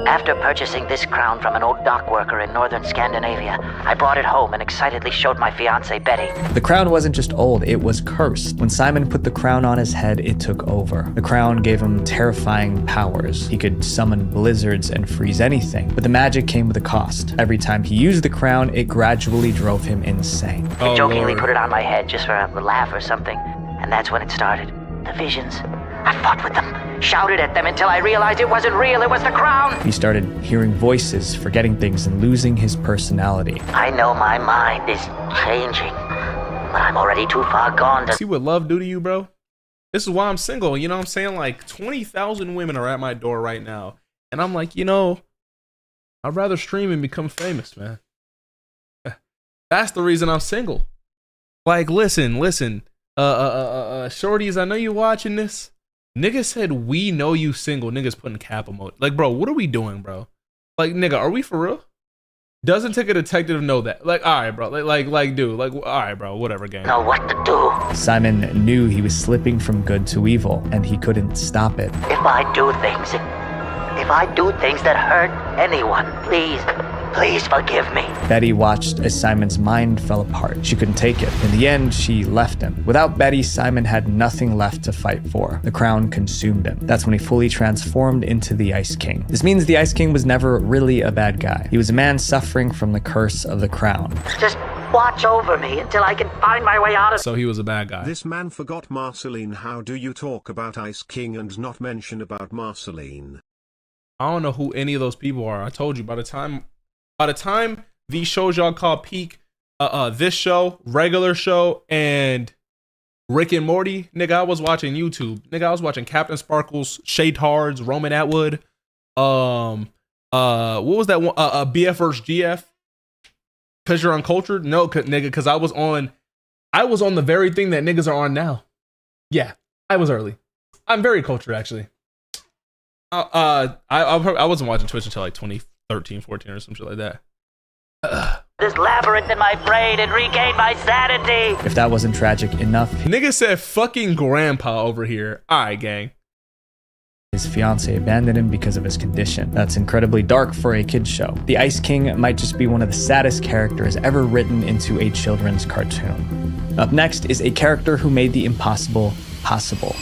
After purchasing this crown from an old dock worker in northern Scandinavia, I brought it home and excitedly showed my fiancée Betty. The crown wasn't just old, it was cursed. When Simon put the crown on his head, it took over. The crown gave him terrifying powers. He could summon blizzards and freeze anything, but the magic came with a cost. Every time he used the crown, it gradually drove him insane. I jokingly put it on my head just for a laugh or something, and that's when it started. The visions. I fought with them, shouted at them until I realized it wasn't real, it was the crown. He started hearing voices, forgetting things, and losing his personality. I know my mind is changing, but I'm already too far gone to see what love do to you, bro. This is why I'm single. You know what I'm saying? Like 20,000 women are at my door right now, and I'm like, you know, I'd rather stream and become famous, man. That's the reason I'm single. Like, listen, shorties, I know you watching this. Niggas said we know you single. Niggas putting cap emoji. Like, bro, what are we doing, bro? Like, nigga, are we for real? Doesn't take a detective to know that. Like, all right, bro. Like, dude. Like, all right, bro. Whatever, gang. Know what to do. Simon knew he was slipping from good to evil, and he couldn't stop it. If I do things that hurt anyone, please forgive me. Betty watched as Simon's mind fell apart. She couldn't take it. In the end, she left him. Without Betty, Simon had nothing left to fight for. The crown consumed him. That's when he fully transformed into the Ice King. This means the Ice King was never really a bad guy. He was a man suffering from the curse of the crown. Just watch over me until I can find my way out of. So he was a bad guy. This man forgot Marceline. How do you talk about Ice King and not mention about Marceline? I don't know who any of those people are. I told you, by the time these shows y'all call peak, this show, regular show, and Rick and Morty, nigga, I was watching YouTube. Nigga, I was watching Captain Sparkles, Shade Hards, Roman Atwood, what was that one? BF vs GF. Cause you're uncultured? No, nigga, cause I was on the very thing that niggas are on now. Yeah, I was early. I'm very cultured, actually. I wasn't watching Twitch until like 2013, 14 or some shit like that. This labyrinth in my brain and regain my sanity. If that wasn't tragic enough, nigga said fucking grandpa over here. Alright, gang. His fiance abandoned him because of his condition. That's incredibly dark for a kid's show. The Ice King might just be one of the saddest characters ever written into a children's cartoon. Up next is a character who made the impossible possible.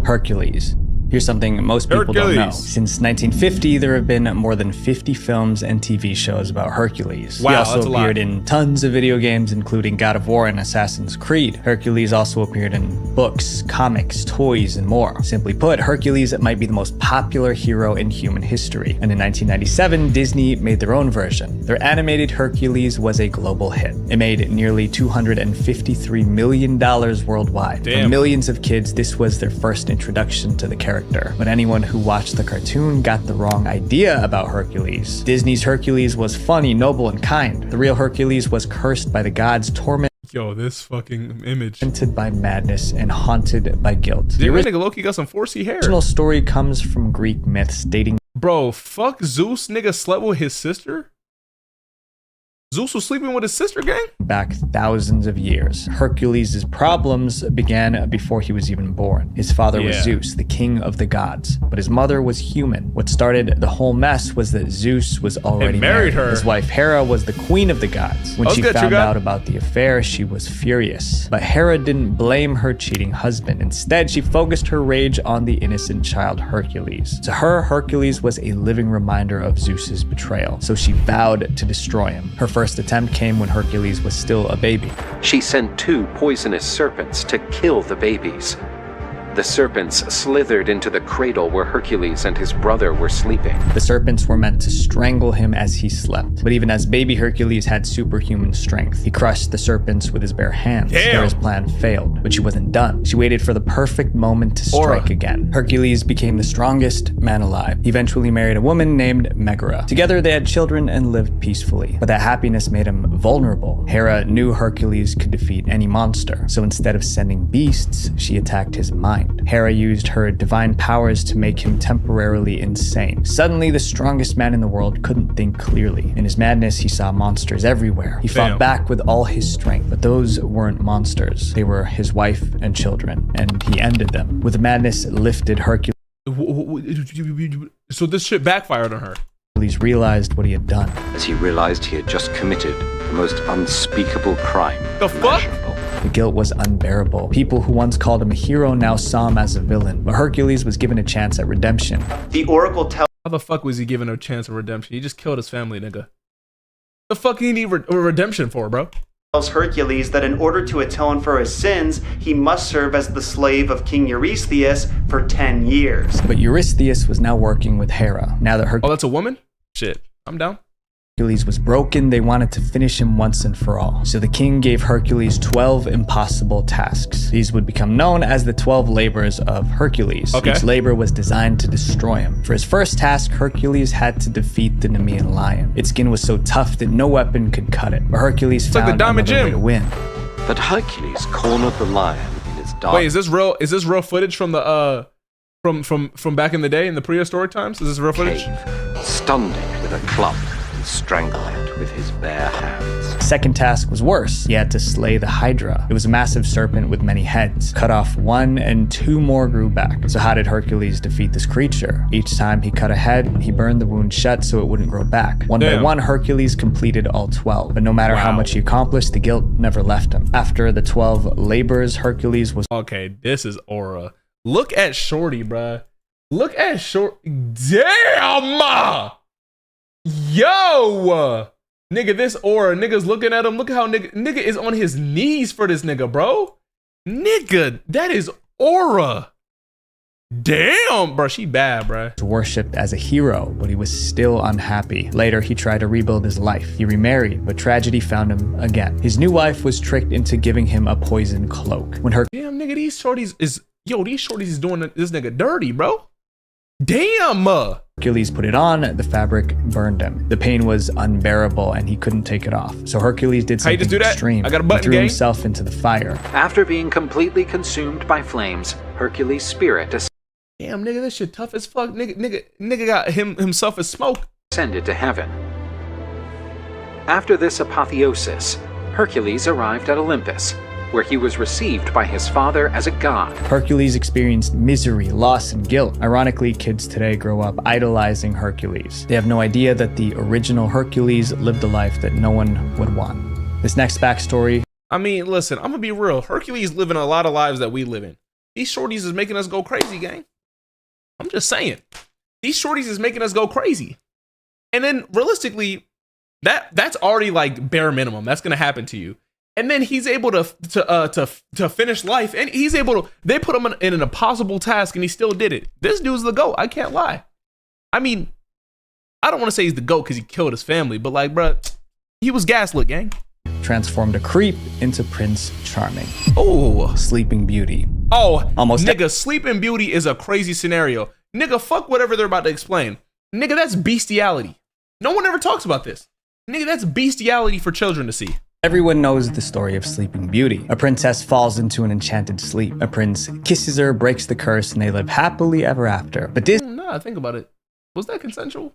Hercules. Here's something most people don't know. Since 1950, there have been more than 50 films and TV shows about Hercules. Wow, he also appeared in tons of video games, including God of War and Assassin's Creed. Hercules also appeared in books, comics, toys, and more. Simply put, Hercules might be the most popular hero in human history. And in 1997, Disney made their own version. Their animated Hercules was a global hit. It made nearly $253 million worldwide. Damn. For millions of kids, this was their first introduction to the character. But anyone who watched the cartoon got the wrong idea about Hercules. Disney's Hercules was funny, noble, and kind. The real Hercules was cursed by the gods, tormented this fucking image. By madness and haunted by guilt. The original Loki got some 4C hair. The original story comes from Greek myths dating. Bro, fuck Zeus, nigga slept with his sister? Zeus was sleeping with his sister, gang? Back thousands of years. Hercules' problems began before he was even born. His father was Zeus, the king of the gods, but his mother was human. What started the whole mess was that Zeus was already married her. His wife Hera was the queen of the gods. When she found out about the affair, she was furious. But Hera didn't blame her cheating husband. Instead, she focused her rage on the innocent child Hercules. To her, Hercules was a living reminder of Zeus's betrayal, so she vowed to destroy him. Her first attempt came when Hercules was still a baby. She sent 2 poisonous serpents to kill the babies. The serpents slithered into the cradle where Hercules and his brother were sleeping. The serpents were meant to strangle him as he slept. But even as baby Hercules had superhuman strength, he crushed the serpents with his bare hands. Hera's plan failed, but she wasn't done. She waited for the perfect moment to strike again. Hercules became the strongest man alive. He eventually married a woman named Megara. Together they had children and lived peacefully. But that happiness made him vulnerable. Hera knew Hercules could defeat any monster, so instead of sending beasts, she attacked his mind. Hera used her divine powers to make him temporarily insane. Suddenly, the strongest man in the world couldn't think clearly. In his madness, he saw monsters everywhere. He fought back with all his strength, but those weren't monsters. They were his wife and children, and he ended them. With the madness lifted, Hercules... So this shit backfired on her. Hercules realized what he had done. As he realized he had just committed the most unspeakable crime. The fuck? The guilt was unbearable. People who once called him a hero now saw him as a villain, but Hercules was given a chance at redemption. The Oracle tells... How the fuck was he given a chance of redemption? He just killed his family, nigga. The fuck he need redemption for, bro? Tells Hercules that in order to atone for his sins, he must serve as the slave of King Eurystheus for 10 years. But Eurystheus was now working with Hera. Now that Oh, that's a woman? Shit, I'm down. Hercules was broken, they wanted to finish him once and for all. So the king gave Hercules 12 impossible tasks. These would become known as the 12 labors of Hercules. Each labor was designed to destroy him. For his first task, Hercules had to defeat the Nemean lion. Its skin was so tough that no weapon could cut it. But Hercules found another way to win. But Hercules cornered the lion in its dark... Wait, is this real footage from the from back in the day in the prehistoric times? Is this real footage? Stunned it with a club. Strangle it with his bare hands. Second task was worse. He had to slay the Hydra. It was a massive serpent with many heads. Cut off one and two more grew back. So how did Hercules defeat this creature? Each time he cut a head, he burned the wound shut so it wouldn't grow back. One by one, Hercules completed all 12. But no matter how much he accomplished, the guilt never left him. After the 12 labors, Hercules was... Okay, this is aura. Look at Shorty, bruh. Look at Shorty. Damn! Yo! Nigga, this aura. Nigga's looking at him. Look at how nigga is on his knees for this nigga, bro. Nigga, that is aura. Damn, bro. She bad, bro. Worshipped as a hero, but he was still unhappy. Later, he tried to rebuild his life. He remarried, but tragedy found him again. His new wife was tricked into giving him a poison cloak. When her... Damn, nigga, these shorties is doing this nigga dirty, bro. Damn! Hercules put it on, the fabric burned him. The pain was unbearable and he couldn't take it off. So Hercules did something extreme. I got a button, he threw himself into the fire. After being completely consumed by flames, Hercules' spirit damn, nigga, this shit tough as fuck. Nigga got himself as smoke. Ascended to heaven. After this apotheosis, Hercules arrived at Olympus, where he was received by his father as a god. Hercules experienced misery, loss, and guilt. Ironically, kids today grow up idolizing Hercules. They have no idea that the original Hercules lived a life that no one would want. This next backstory... I mean, listen, I'm gonna be real. Hercules living a lot of lives that we live in. These shorties is making us go crazy, gang. I'm just saying. These shorties is making us go crazy. And then, realistically, that's already like bare minimum. That's gonna happen to you. And then he's able to finish life, and he's able to. They put him in an impossible task, and he still did it. This dude's the GOAT. I can't lie. I mean, I don't want to say he's the GOAT because he killed his family, but like, bruh, he was gaslit, gang. Transformed a creep into Prince Charming. Oh, Sleeping Beauty. Oh, almost. Nigga, Sleeping Beauty is a crazy scenario. Nigga, fuck whatever they're about to explain. Nigga, that's bestiality. No one ever talks about this. Nigga, that's bestiality for children to see. Everyone knows the story of Sleeping Beauty. A princess falls into an enchanted sleep. A prince kisses her, breaks the curse, and they live happily ever after. But Nah, think about it. Was that consensual?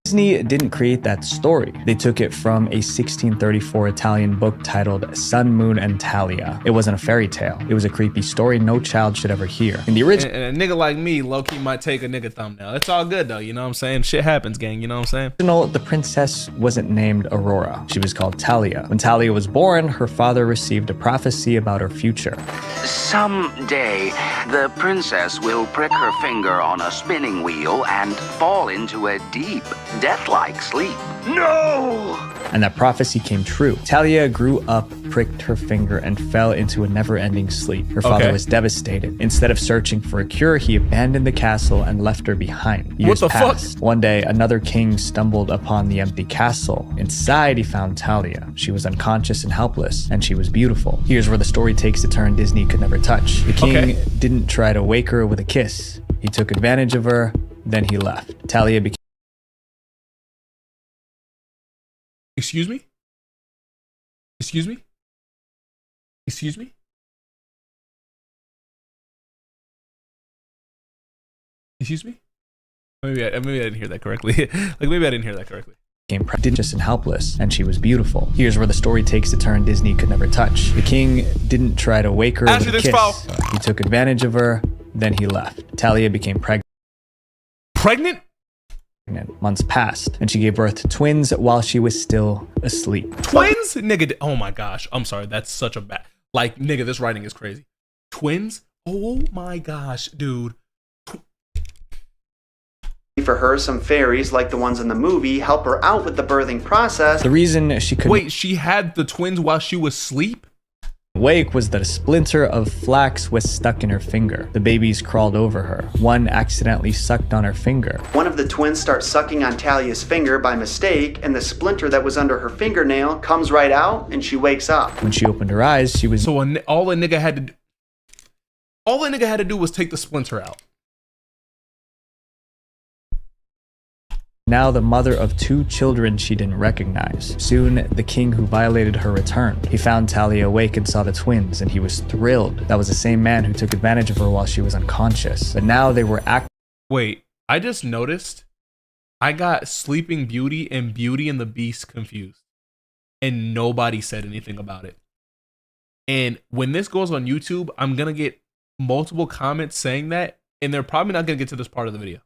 Disney didn't create that story. They took it from a 1634 Italian book titled Sun, Moon, and Talia. It wasn't a fairy tale. It was a creepy story no child should ever hear. In the original... And a nigga like me, low-key might take a nigga thumbnail. It's all good, though, you know what I'm saying? Shit happens, gang, you know what I'm saying? The princess wasn't named Aurora. She was called Talia. When Talia was born, her father received a prophecy about her future. Someday, the princess will prick her finger on a spinning wheel and fall into a deep, death-like sleep. No! And that prophecy came true. Talia grew up pricked her finger and fell into a never-ending sleep. Her father was devastated. Instead of searching for a cure, he abandoned the castle and left her behind. Years passed. One day, another king stumbled upon the empty castle. Inside, he found Talia. She was unconscious and helpless, and she was beautiful. Here's where the story takes a turn Disney could never touch. The king didn't try to wake her with a kiss. He took advantage of her, then he left. Talia became... Excuse me? Excuse me? Excuse me? Excuse me? Maybe I didn't hear that correctly. Like, maybe I didn't hear that correctly. Became prodigious and helpless, and she was beautiful. Here's where the story takes a turn Disney could never touch. The king didn't try to wake her with a kiss. He took advantage of her, then he left. Talia became pregnant. Pregnant? Months passed, and she gave birth to twins while she was still asleep. Twins? Nigga, oh my gosh. I'm sorry, that's such a bad... Like, nigga, this writing is crazy. Twins? Oh my gosh, dude. For her, some fairies, like the ones in the movie, help her out with the birthing process. The reason she couldn't... Wait, she had the twins while she was asleep? Wake was that a splinter of flax was stuck in her finger. The babies crawled over her. One accidentally sucked on her finger. One of the twins starts sucking on Talia's finger by mistake, and the splinter that was under her fingernail comes right out, and she wakes up. When she opened her eyes, she was... So all a nigga had to do was take the splinter out. Now the mother of 2 children she didn't recognize. Soon, the king who violated her returned. He found Talia awake and saw the twins, and he was thrilled. That was the same man who took advantage of her while she was unconscious. But now they were Wait, I just noticed I got Sleeping Beauty and Beauty and the Beast confused. And nobody said anything about it. And when this goes on YouTube, I'm going to get multiple comments saying that, and they're probably not going to get to this part of the video.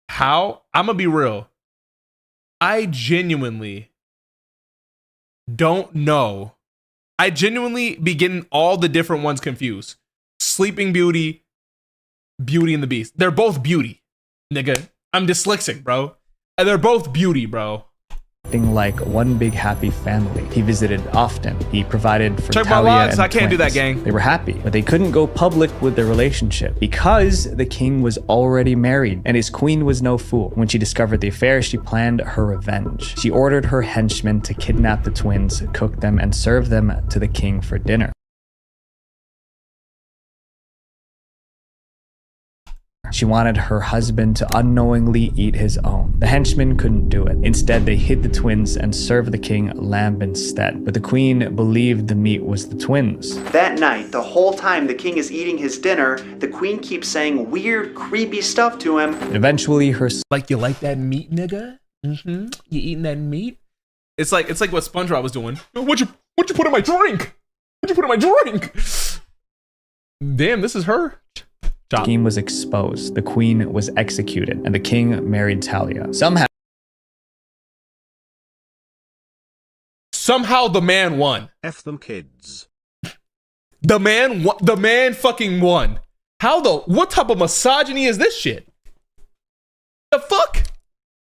How? I'm gonna be real. I genuinely don't know. I genuinely be getting all the different ones confused. Sleeping Beauty, Beauty and the Beast. They're both beauty, nigga. I'm dyslexic, bro. And they're both beauty, bro. Like one big happy family. He visited often. He provided for Check Talia my logs. and I can't do that, twins. gang. They were happy, but they couldn't go public with their relationship because the king was already married and his queen was no fool. When she discovered the affair, she planned her revenge. She ordered her henchmen to kidnap the twins, cook them, and serve them to the king for dinner. She wanted her husband to unknowingly eat his own. The henchmen couldn't do it. Instead, they hid the twins and served the king lamb instead. But the queen believed the meat was the twins. That night, the whole time the king is eating his dinner, the queen keeps saying weird, creepy stuff to him. Eventually, her... Like, you like that meat, nigga? Mm-hmm. You eating that meat? It's like what SpongeBob was doing. What'd you put in my drink? What'd you put in my drink? Damn, this is her. The scheme was exposed, the queen was executed, and the king married Talia. Somehow the man won. F them kids. The man fucking won. What type of misogyny is this shit? The fuck?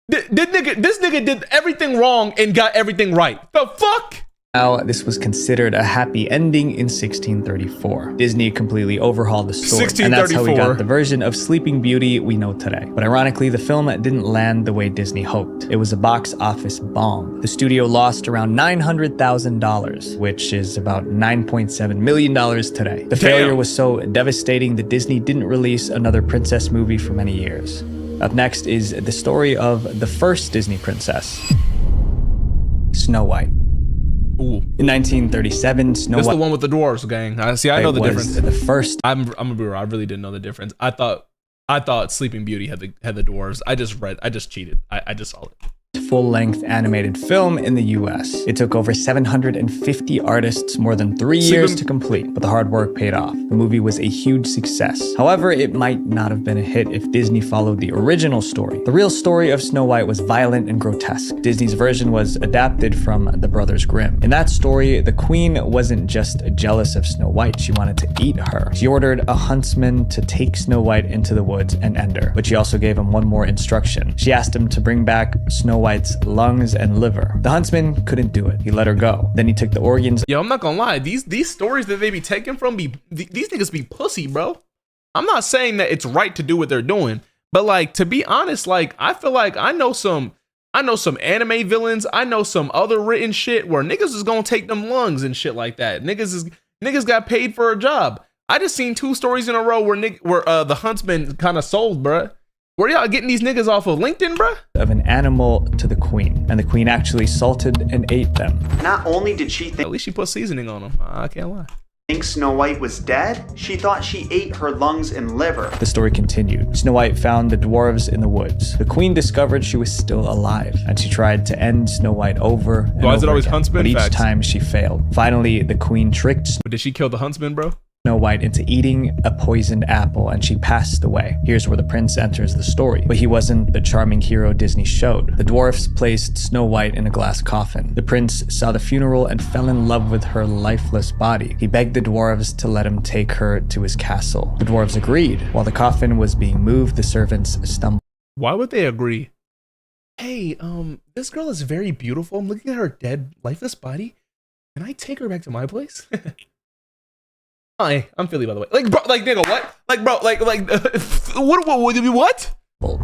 This nigga did everything wrong and got everything right. The fuck? Now, this was considered a happy ending in 1634. Disney completely overhauled the story, and that's how we got the version of Sleeping Beauty we know today. But ironically, the film didn't land the way Disney hoped. It was a box office bomb. The studio lost around $900,000, which is about $9.7 million today. The failure was so devastating that Disney didn't release another princess movie for many years. Up next is the story of the first Disney princess, Snow White. Ooh. In 1937, Snow White. That's the one with the dwarves, gang. I know the difference. The first. I'm gonna be real. I really didn't know the difference. I thought Sleeping Beauty had the dwarves. I just cheated. I just saw it. full-length animated film in the US. It took over 750 artists more than 3 years to complete, but the hard work paid off. The movie was a huge success. However, it might not have been a hit if Disney followed the original story. The real story of Snow White was violent and grotesque. Disney's version was adapted from the Brothers Grimm. In that story, the queen wasn't just jealous of Snow White, she wanted to eat her. She ordered a huntsman to take Snow White into the woods and end her, but she also gave him one more instruction. She asked him to bring back Snow White's lungs and liver. The huntsman couldn't do it. He let her go. Then he took the organs. Yo, I'm not gonna lie. These stories that they be taking from these niggas be pussy, bro. I'm not saying that it's right to do what they're doing, but like, to be honest, like, I feel like I know some anime villains. I know some other written shit where niggas is gonna take them lungs and shit like that. Niggas got paid for a job. I just seen 2 stories in a row where the huntsman kind of sold, bruh. Where y'all getting these niggas off of LinkedIn, bruh? Of an animal to the queen, and the queen actually salted and ate them. Not only did she think— At least she put seasoning on them. I can't lie. Think Snow White was dead, she thought she ate her lungs and liver. The story continued. Snow White found the dwarves in the woods. The queen discovered she was still alive, and she tried to end Snow White over and Why is it over always again, huntsman? but each Facts. time she failed. Finally, the queen tricked But did she kill the huntsman, bro? Snow White into eating a poisoned apple, and she passed away. Here's where the prince enters the story. But he wasn't the charming hero Disney showed. The dwarfs placed Snow White in a glass coffin. The prince saw the funeral and fell in love with her lifeless body. He begged the dwarves to let him take her to his castle. The dwarves agreed. While the coffin was being moved, the servants stumbled. Why would they agree? Hey, this girl is very beautiful. I'm looking at her dead, lifeless body. Can I take her back to my place? Hi, I'm Philly, by the way. Like, bro, like, nigga, what? Like, bro, like, what?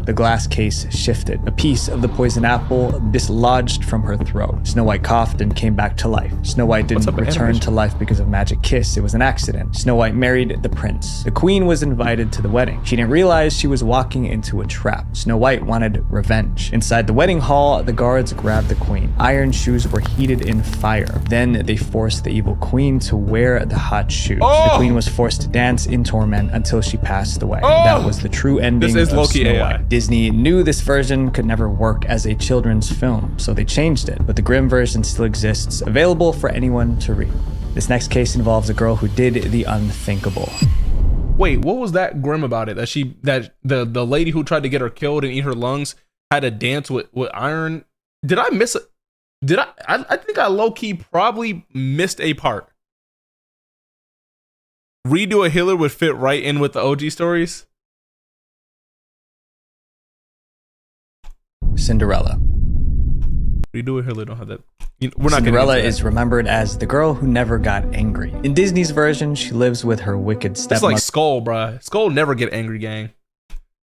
The glass case shifted. A piece of the poisoned apple dislodged from her throat. Snow White coughed and came back to life. Snow White didn't return to life because of magic kiss. It was an accident. Snow White married the prince. The queen was invited to the wedding. She didn't realize she was walking into a trap. Snow White wanted revenge. Inside the wedding hall, the guards grabbed the queen. Iron shoes were heated in fire. Then they forced the evil queen to wear the hot shoes. The queen was forced to dance in torment until she passed away. That was the true ending of Snow White. Disney knew this version could never work as a children's film, so they changed it, but the Grimm version still exists, available for anyone to read. This next case involves a girl who did the unthinkable. Wait, what was that grim about it? That the lady who tried to get her killed and eat her lungs had to dance with iron? Did I miss it? I think I low-key probably missed a part. Redo a Hitler would fit right in with the OG stories. Cinderella. Redo a Hitler don't have that. We're not Cinderella is remembered as the girl who never got angry. In Disney's version, she lives with her wicked stepmother. It's like Skull, bruh. Skull never get angry, gang.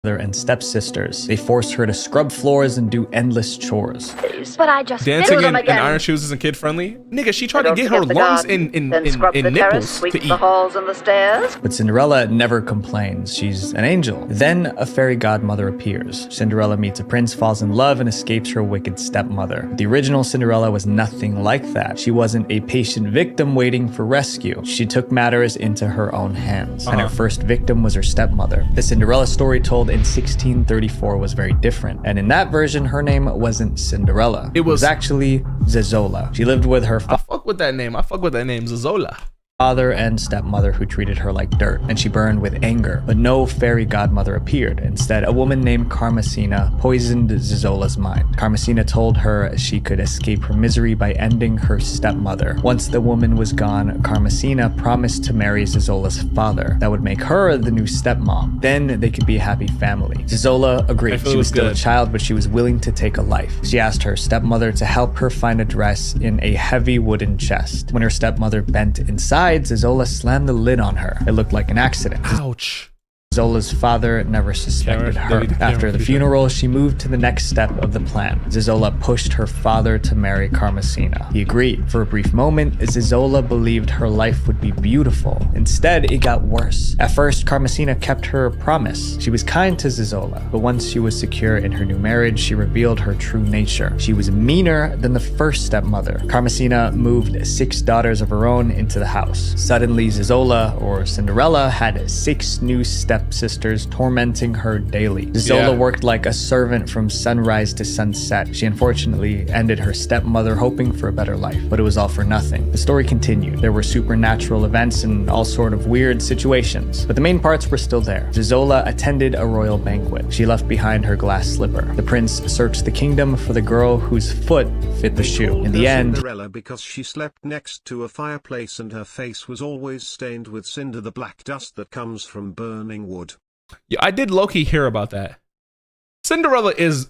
And stepsisters. They forced her to scrub floors and do endless chores. But I just dancing in iron shoes isn't kid friendly. Nigga, she tried to get her lungs in nipples to eat. Halls and the stairs. But Cinderella never complains. She's an angel. Then a fairy godmother appears. Cinderella meets a prince, falls in love, and escapes her wicked stepmother. The original Cinderella was nothing like that. She wasn't a patient victim waiting for rescue. She took matters into her own hands. And her first victim was her stepmother. The Cinderella story told in 1634 was very different, and in that version her name wasn't Cinderella. It was actually Zezola. She lived with her I fuck with that name. Zezola. Father and stepmother who treated her like dirt, and she burned with anger. But no fairy godmother appeared. Instead, a woman named Carmesina poisoned Zezola's mind. Carmesina told her she could escape her misery by ending her stepmother. Once the woman was gone, Carmesina promised to marry Zezola's father. That would make her the new stepmom. Then they could be a happy family. Zezola agreed. She was still a child, but she was willing to take a life. She asked her stepmother to help her find a dress in a heavy wooden chest. When her stepmother bent inside, Zezola slammed the lid on her. It looked like an accident. Ouch. Zezola's father never suspected her. After the funeral, she moved to the next step of the plan. Zezola pushed her father to marry Carmesina. He agreed. For a brief moment, Zezola believed her life would be beautiful. Instead, it got worse. At first, Carmesina kept her promise. She was kind to Zezola, but once she was secure in her new marriage, she revealed her true nature. She was meaner than the first stepmother. Carmesina moved 6 daughters of her own into the house. Suddenly, Zezola, or Cinderella, had 6 new stepmothers stepsisters tormenting her daily. Zola worked like a servant from sunrise to sunset. She unfortunately ended her stepmother hoping for a better life, but it was all for nothing. The story continued. There were supernatural events and all sort of weird situations, but the main parts were still there. Zola attended a royal banquet. She left behind her glass slipper. The prince searched the kingdom for the girl whose foot fit the shoe. In the end, Cinderella because she slept next to a fireplace and her face was always stained with cinder, the black dust that comes from burning wood. Yeah, I did low-key hear about that. Cinderella is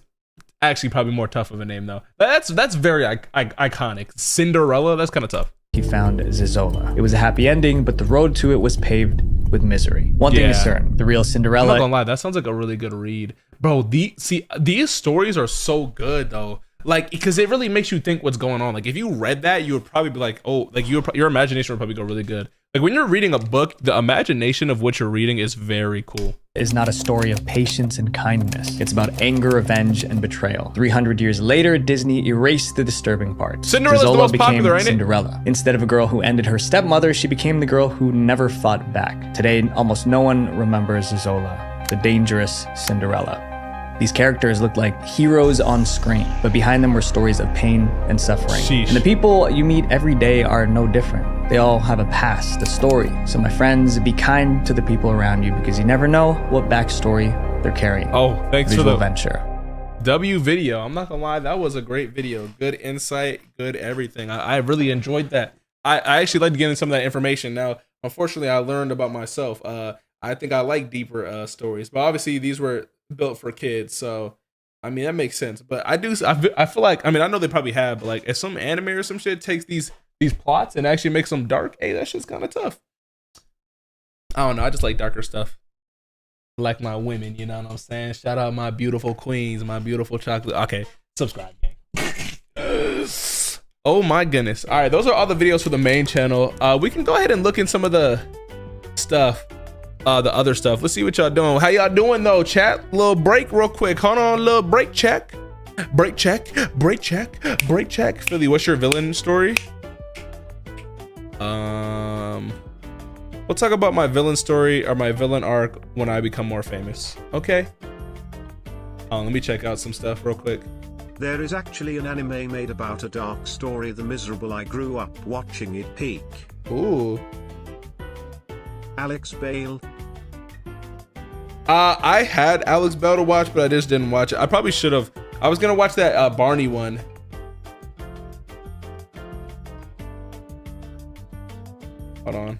actually probably more tough of a name though. That's very iconic. Cinderella, that's kind of tough. he found Zizola. It was a happy ending, but the road to it was paved with misery. One thing is certain, the real Cinderella... I'm not gonna lie, that sounds like a really good read. Bro, these stories are so good though. Like, because it really makes you think what's going on. Like, if you read that, you would probably be like, oh, like your imagination would probably go really good. Like, when you're reading a book, the imagination of what you're reading is very cool. Is not a story of patience and kindness. It's about anger, revenge, and betrayal. 300 years later, Disney erased the disturbing parts. Cinderella's the most popular, ain't it? Cinderella. Instead of a girl who ended her stepmother, she became the girl who never fought back. Today, almost no one remembers Zola, the dangerous Cinderella. These characters looked like heroes on screen, but behind them were stories of pain and suffering. Sheesh. And the people you meet every day are no different. They all have a past, a story. So my friends, be kind to the people around you because you never know what backstory they're carrying. Oh, thanks for Visual the venture. W video. I'm not gonna lie, that was a great video. Good insight, good everything. I really enjoyed that. I actually like to get into some of that information. Now, unfortunately, I learned about myself. I think I like deeper stories, but obviously these were built for kids, so I mean that makes sense. But I feel like, I mean, I know they probably have, but like if some anime or some shit takes these plots and actually makes them dark, hey, that shit's kind of tough. I don't know, I just like darker stuff. I like my women, you know what I'm saying? Shout out my beautiful queens, my beautiful chocolate. Okay, subscribe, gang. Oh my goodness. All right, those are all the videos for the main channel. We can go ahead and look in some of the stuff. The other stuff. Let's see what y'all doing. How y'all doing though, chat? Little break real quick. Hold on, little break check. Break check. Break check. Break check. Philly, what's your villain story? We'll talk about my villain story or my villain arc when I become more famous. Okay. Let me check out some stuff real quick. There is actually an anime made about a dark story, The Miserable. I grew up watching it peak. Ooh. Alex Bale. I had Alex Bale to watch, but I just didn't watch it. I probably should have. I was gonna watch that Barney one. Hold on.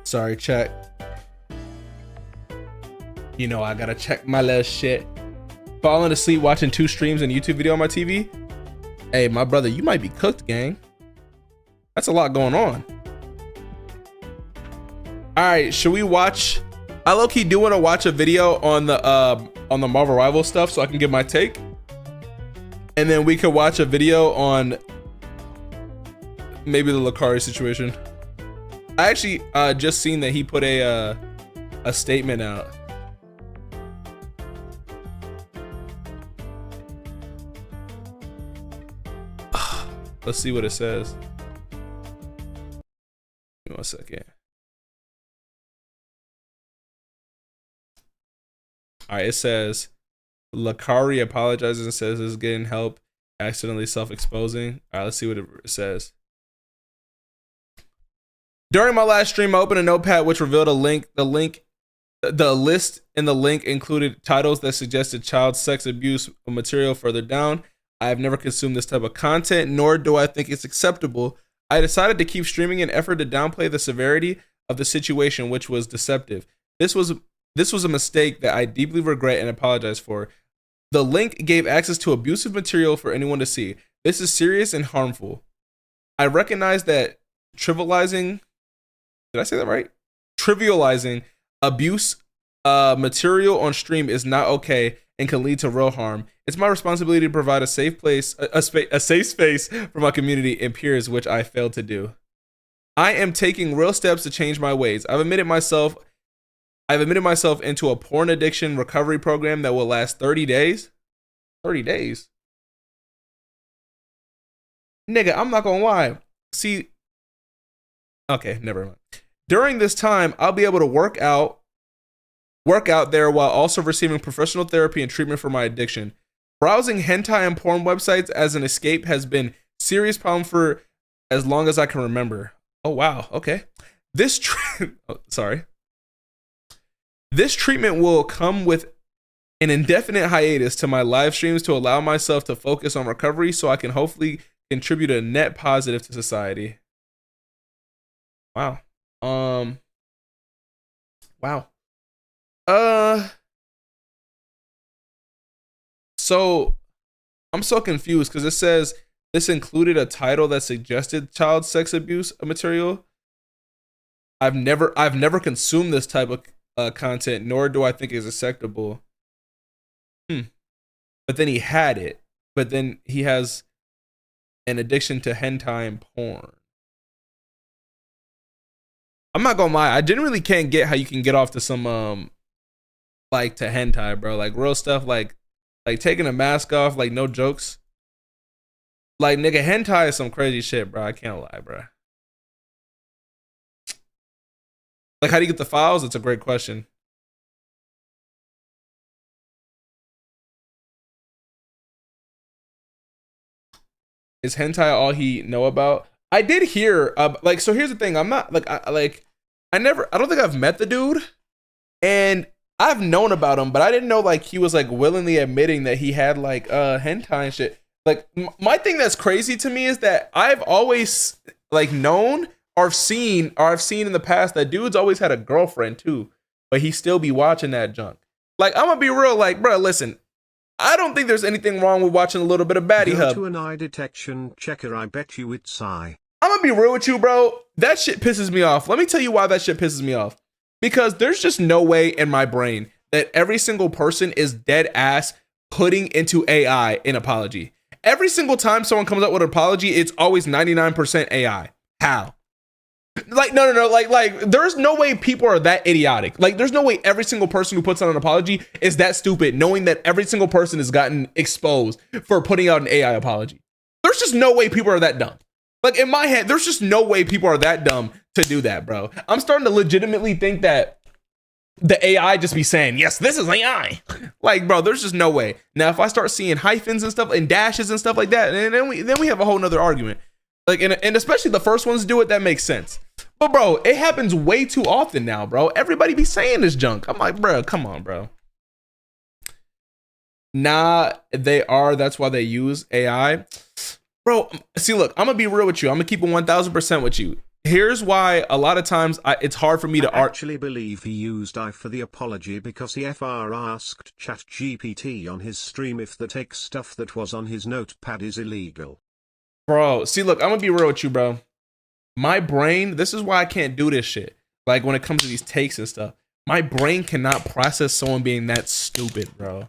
Sorry, chat. You know I gotta check my little shit. Falling asleep watching 2 streams and YouTube video on my TV. Hey, my brother, you might be cooked, gang. That's a lot going on. All right, should we watch? I low-key do want to watch a video on the Marvel Rivals stuff so I can give my take, and then we could watch a video on maybe the Lucari situation. I actually just seen that he put a statement out. Let's see what it says. Give me 1 second. All right, it says Lucari apologizes and says is getting help, accidentally self-exposing. All right, let's see what it says. During my last stream, I opened a notepad which revealed a link. The list in the link included titles that suggested child sex abuse material further down. I have never consumed this type of content, nor do I think it's acceptable. I decided to keep streaming in an effort to downplay the severity of the situation, which was deceptive. This was a mistake that I deeply regret and apologize for. The link gave access to abusive material for anyone to see. This is serious and harmful. I recognize that trivializing, did I say that right? Trivializing abuse material on stream is not okay and can lead to real harm. It's my responsibility to provide a safe place, a safe space for my community and peers, which I failed to do. I am taking real steps to change my ways. I've admitted I've admitted myself into a porn addiction recovery program that will last 30 days. 30 days? Nigga, I'm not gonna lie. See, okay, never mind. During this time, I'll be able to work out there while also receiving professional therapy and treatment for my addiction. Browsing hentai and porn websites as an escape has been a serious problem for as long as I can remember. Oh, wow. Okay. This treatment will come with an indefinite hiatus to my live streams to allow myself to focus on recovery so I can hopefully contribute a net positive to society. Wow. Wow. So I'm so confused because it says this included a title that suggested child sex abuse material. I've never consumed this type of content, nor do I think it's acceptable. But then he had it. But then he has an addiction to hentai and porn. I'm not gonna lie, I genuinely can't get how you can get off to some like to hentai, bro. Like real stuff, like taking a mask off, like no jokes. Like nigga, hentai is some crazy shit, bro. I can't lie, bro. Like how do you get the files? It's a great question. Is hentai all he know about? I did hear, like, so here's the thing. I'm not like, I don't think I've met the dude, and I've known about him, but I didn't know like he was like willingly admitting that he had like hentai and shit. Like my thing that's crazy to me is that I've always like known or I've seen in the past that dude's always had a girlfriend too, but he still be watching that junk. Like I'm gonna be real, like, bro, listen. I don't think there's anything wrong with watching a little bit of Baddie Hub. Go to an eye detection checker, I bet you it's I. I'm gonna be real with you, bro. That shit pisses me off. Let me tell you why that shit pisses me off. Because there's just no way in my brain that every single person is dead ass putting into AI an apology. Every single time someone comes up with an apology, it's always 99% AI. How? Like, no. Like, there's no way people are that idiotic. Like, there's no way every single person who puts out an apology is that stupid, knowing that every single person has gotten exposed for putting out an AI apology. There's just no way people are that dumb. Like, in my head, there's just no way people are that dumb to do that, bro. I'm starting to legitimately think that the AI just be saying, yes, this is AI. Like, bro, there's just no way. Now, if I start seeing hyphens and stuff and dashes and stuff like that, and then we have a whole nother argument. Like, and especially the first ones do it, that makes sense. But bro, it happens way too often now, bro. Everybody be saying this junk. I'm like, bro, come on, bro. Nah, they are. That's why they use AI. Bro, see, look, I'm gonna be real with you. I'm gonna keep it 1000% with you. Here's why a lot of times it's hard for me to actually believe he used I for the apology because he FR asked ChatGPT on his stream if the take stuff that was on his notepad is illegal. Bro, see, look, I'm gonna be real with you, bro. My brain, this is why I can't do this shit. Like when it comes to these takes and stuff, my brain cannot process someone being that stupid, bro.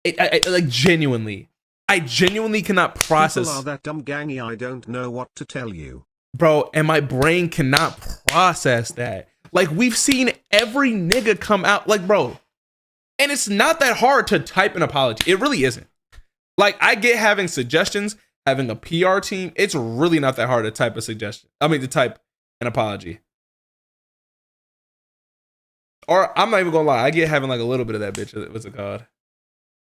Like genuinely, I genuinely cannot process. People are that dumb, gangy. I don't know what to tell you, bro. And my brain cannot process that. Like we've seen every nigga come out, like, bro. And it's not that hard to type an apology. It really isn't. Like I get having suggestions. Having a PR team, it's really not that hard to type a suggestion. I mean, to type an apology. Or I'm not even gonna lie, I get having like a little bit of that bitch. What's it called?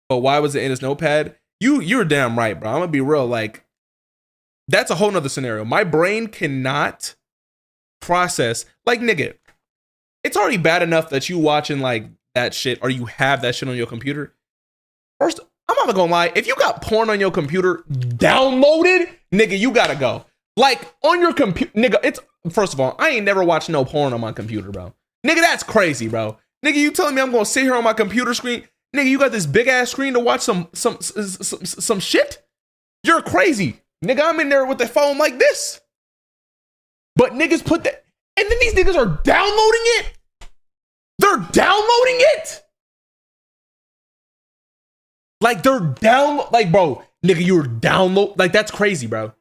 But why was it in his notepad? You're damn right, bro. I'm gonna be real. Like, that's a whole nother scenario. My brain cannot process. Like, nigga, it's already bad enough that you watching like that shit or you have that shit on your computer. First, I'm not gonna lie, if you got porn on your computer downloaded, nigga, you gotta go. Like, on your computer, nigga, it's, first of all, I ain't never watched no porn on my computer, bro. Nigga, that's crazy, bro. Nigga, you telling me I'm gonna sit here on my computer screen? Nigga, you got this big ass screen to watch some shit? You're crazy. Nigga, I'm in there with the phone like this. But niggas put that, and then these niggas are downloading it? They're downloading it? Like they're download, like bro, nigga, you were download, like that's crazy, bro.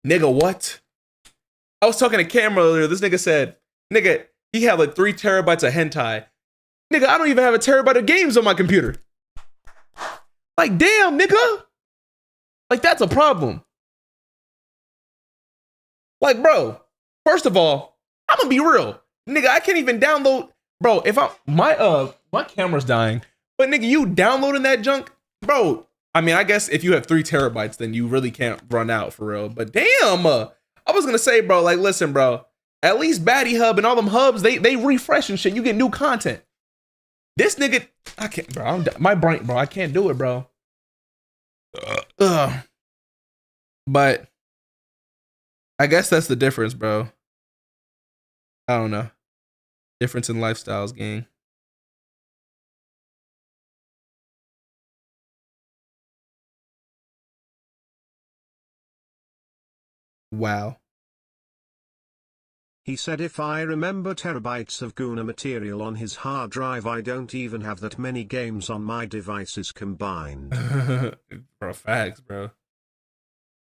Nigga, what? I was talking to Cam earlier. This nigga said, nigga, he had like 3 terabytes of hentai. Nigga, I don't even have a terabyte of games on my computer. Like, damn, nigga. Like, that's a problem. Like, bro, first of all, I'm gonna be real. Nigga, I can't even download. Bro, if my camera's dying, but nigga, you downloading that junk, bro. I mean, I guess if you have 3 terabytes, then you really can't run out for real. But damn, I was gonna say, bro, like, listen, bro, at least Baddie Hub and all them hubs, they refresh and shit. You get new content. This nigga, I can't, bro. My brain, bro, I can't do it, bro. But I guess that's the difference, bro. I don't know. Difference in lifestyles, gang. Wow. He said, if I remember terabytes of Guna material on his hard drive, I don't even have that many games on my devices combined. Bro, facts, bro.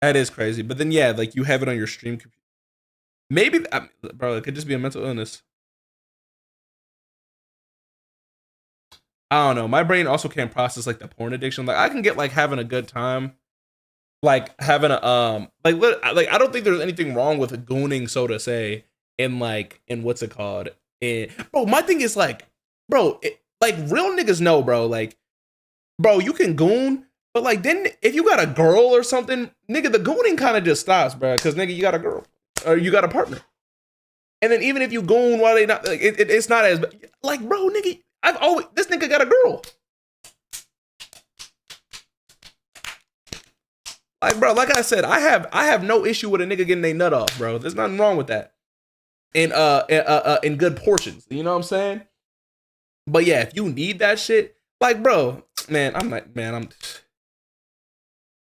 That is crazy. But then, yeah, like you have it on your stream computer. Maybe, bro, it could just be a mental illness. I don't know. My brain also can't process like the porn addiction. Like I can get like having a good time, like having a like I don't think there's anything wrong with gooning, so to say, in what's it called? Bro, my thing is like, bro, like real niggas know, bro. Like, bro, you can goon, but like then if you got a girl or something, nigga, the gooning kind of just stops, bro. Because nigga, you got a girl or you got a partner, and then even if you goon while they not, like, it's not as like, bro, nigga. This nigga got a girl. Like, bro, like I said, I have no issue with a nigga getting their nut off, bro. There's nothing wrong with that. In good portions, you know what I'm saying? But yeah, if you need that shit, like, bro, man,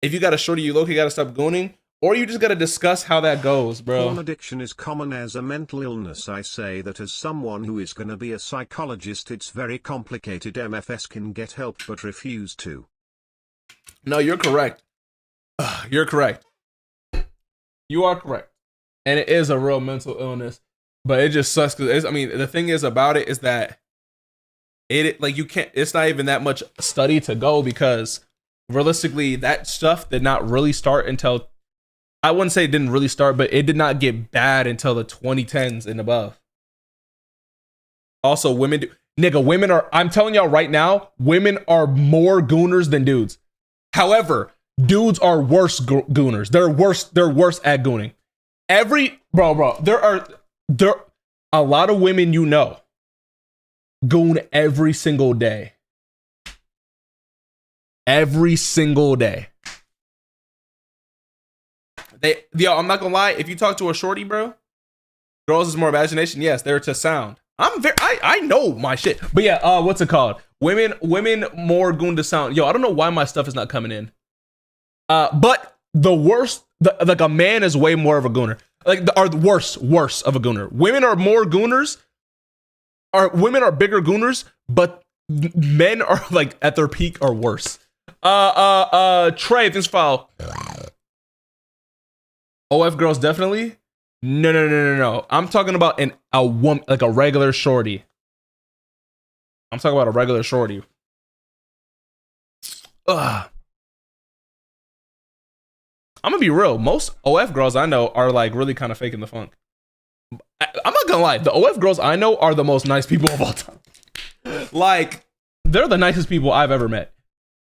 if you got a shorty, you low-key gotta stop gooning, or you just gotta discuss how that goes, bro. Porn addiction is common as a mental illness. I say that as someone who is gonna be a psychologist, it's very complicated. MFS can get help but refuse to. No, you're correct. You're correct. You are correct. And it is a real mental illness, but it just sucks because I mean, the thing is about it is that it like you can't, it's not even that much study to go because realistically that stuff did not really start until, I wouldn't say it didn't really start, but it did not get bad until the 2010s and above. Also, women are, I'm telling y'all right now, women are more gooners than dudes. However, dudes are worse gooners. They're worse at gooning. There are a lot of women you know goon every single day. Every single day. I'm not gonna lie, if you talk to a shorty, bro, girls is more imagination. Yes, they're to sound. I know my shit. But yeah, what's it called? Women more goon to sound. Yo, I don't know why my stuff is not coming in. But the worst, like a man is way more of a gooner. Like are the worse of a gooner. Women are more gooners. Women are bigger gooners, but men are like at their peak are worse. Trey, thanks for follow. OF girls definitely. No. I'm talking about a woman, like a regular shorty. I'm talking about a regular shorty. Ugh. I'm gonna be real. Most OF girls I know are like really kind of faking the funk. I'm not gonna lie. The OF girls I know are the most nice people of all time. Like, they're the nicest people I've ever met.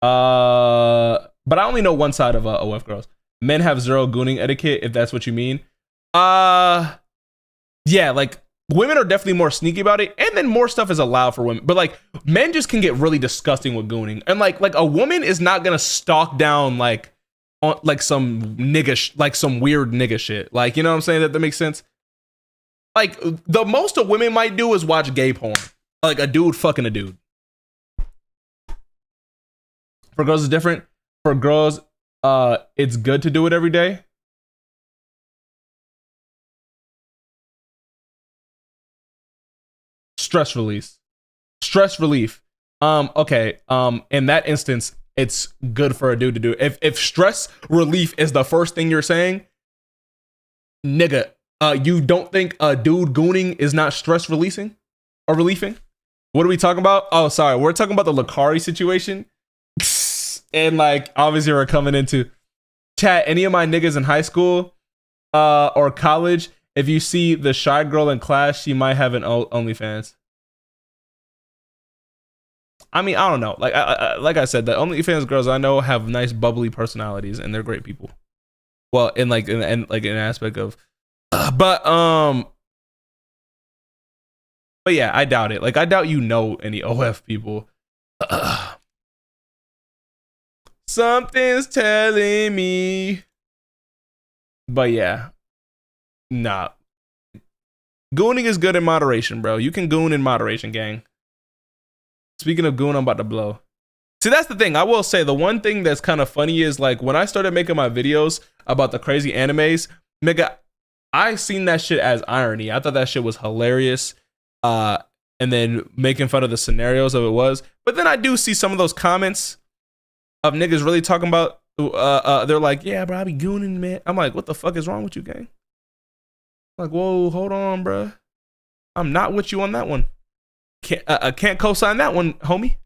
But I only know one side of OF girls. Men have zero gooning etiquette, if that's what you mean. Yeah, like women are definitely more sneaky about it, and then more stuff is allowed for women. But like men just can get really disgusting with gooning, and like a woman is not gonna stalk down like on like some nigga, like some weird nigga shit. Like, you know what I'm saying? That makes sense. Like the most a women might do is watch gay porn, like a dude fucking a dude. For girls, it's different. For girls, it's good to do it every day. Stress relief. Okay. In that instance, it's good for a dude to do. If stress relief is the first thing you're saying, nigga, You don't think a dude gooning is not stress releasing or relieving? What are we talking about? Oh, sorry. We're talking about the Lakari situation. And like, obviously we're coming into chat. Any of my niggas in high school or college, if you see the shy girl in class, she might have an OnlyFans. I mean, I don't know. Like I said, the OnlyFans girls I know have nice bubbly personalities and they're great people. Well, in like an aspect of, but yeah, I doubt it. Like I doubt you know any OF people. Something's telling me. But yeah, nah. Gooning is good in moderation, bro. You can goon in moderation, gang. Speaking of goon, I'm about to blow. See, that's the thing. I will say the one thing that's kind of funny is like when I started making my videos about the crazy animes, nigga, I seen that shit as irony. I thought that shit was hilarious. And then making fun of the scenarios of it was. But then I do see some of those comments of niggas really talking about, they're like, yeah, bro, I be gooning, man. I'm like, what the fuck is wrong with you, gang? I'm like, whoa, hold on, bro. I'm not with you on that one. Can't co-sign that one, homie.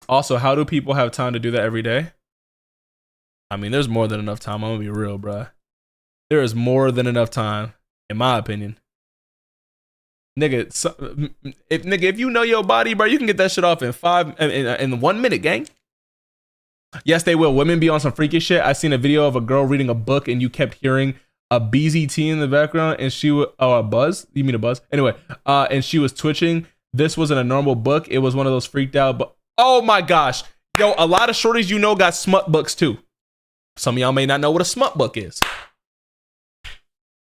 Also, how do people have time to do that every day? I mean, there's more than enough time. I'm gonna be real, bro. There is more than enough time, in my opinion. Nigga, if you know your body, bro, you can get that shit off in 1 minute, gang. Yes, they will. Women be on some freaky shit. I seen a video of a girl reading a book and you kept hearing a BZT in the background and she was, oh, a buzz? You mean a buzz? Anyway, and she was twitching. This wasn't a normal book. It was one of those freaked out, but oh my gosh. Yo, a lot of shorties you know got smut books too. Some of y'all may not know what a smut book is.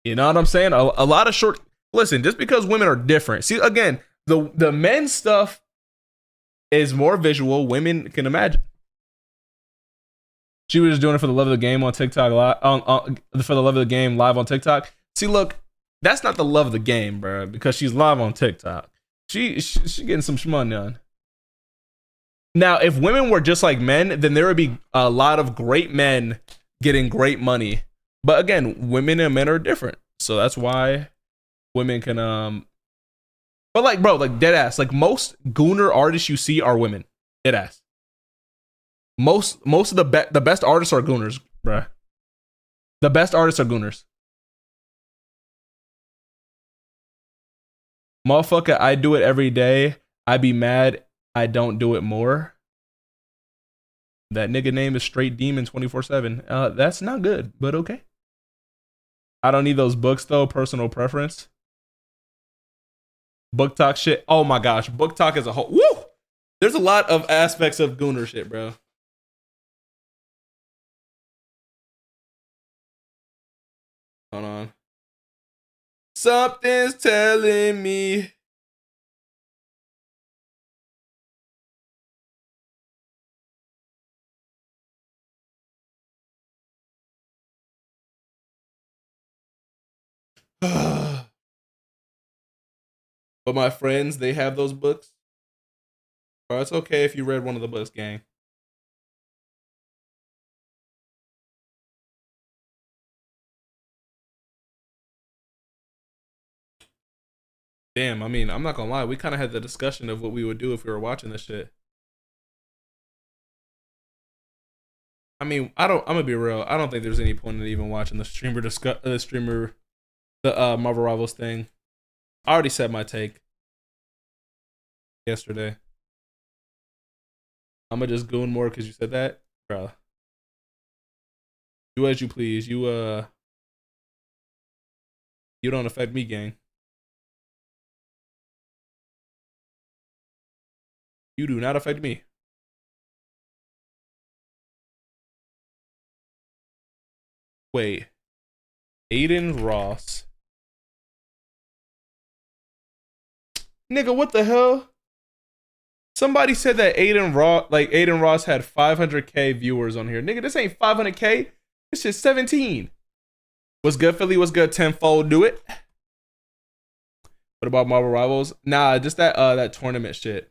You know what I'm saying? A lot of short, listen, just because women are different. See, again, the men's stuff is more visual. Women can imagine. She was just doing it for the love of the game on TikTok, for the love of the game live on TikTok. See, look, that's not the love of the game, bro, because she's live on TikTok. She getting some shmoney on. Now, if women were just like men, then there would be a lot of great men getting great money. But again, women and men are different. So that's why women can, but like, bro, like dead ass, like most gooner artists you see are women. Dead ass. Most of the best artists are gooners, bruh. The best artists are gooners. Motherfucker, I do it every day. I be mad I don't do it more. That nigga name is Straight Demon 24/7. That's not good, but okay. I don't need those books though. Personal preference. Book talk shit. Oh my gosh, book talk as a whole. Woo! There's a lot of aspects of gooner shit, bro. Hold on. Something's telling me. But my friends, they have those books. Bro, it's okay if you read one of the books, gang. Damn, I mean, I'm not gonna lie. We kind of had the discussion of what we would do if we were watching this shit. I mean, I'm gonna be real. I don't think there's any point in even watching the Marvel Rivals thing. I already said my take yesterday. I'm gonna just goon more because you said that, bro. Do as you please. You don't affect me, gang. You do not affect me. Wait. Aiden Ross. Nigga, what the hell? Somebody said that Aiden Ross had 500K viewers on here. Nigga, this ain't 500K. This shit's 17. What's good, Philly? What's good, tenfold? Do it. What about Marvel Rivals? Nah, just that tournament shit.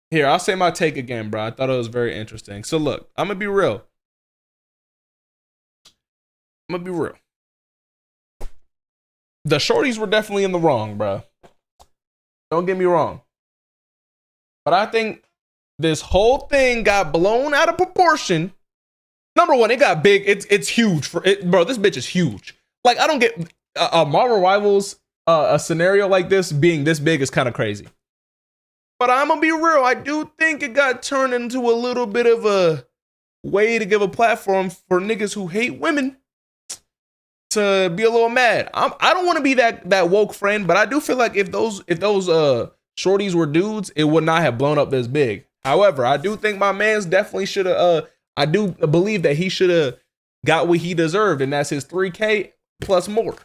Here, I'll say my take again, bro. I thought it was very interesting. So look, I'm gonna be real. gonna be real. The shorties were definitely in the wrong, bro. Don't get me wrong. But I think this whole thing got blown out of proportion. Number one, it got big. It's huge for it, bro. This bitch is huge. Like, I don't get a Marvel Rivals a scenario like this being this big is kind of crazy. But I'm gonna be real. I do think it got turned into a little bit of a way to give a platform for niggas who hate women to be a little mad. I don't want to be that woke friend, but I do feel like if those shorties were dudes, it would not have blown up this big. However, I do think my man's definitely should have. I do believe that he should have got what he deserved, and that's his 3K plus more.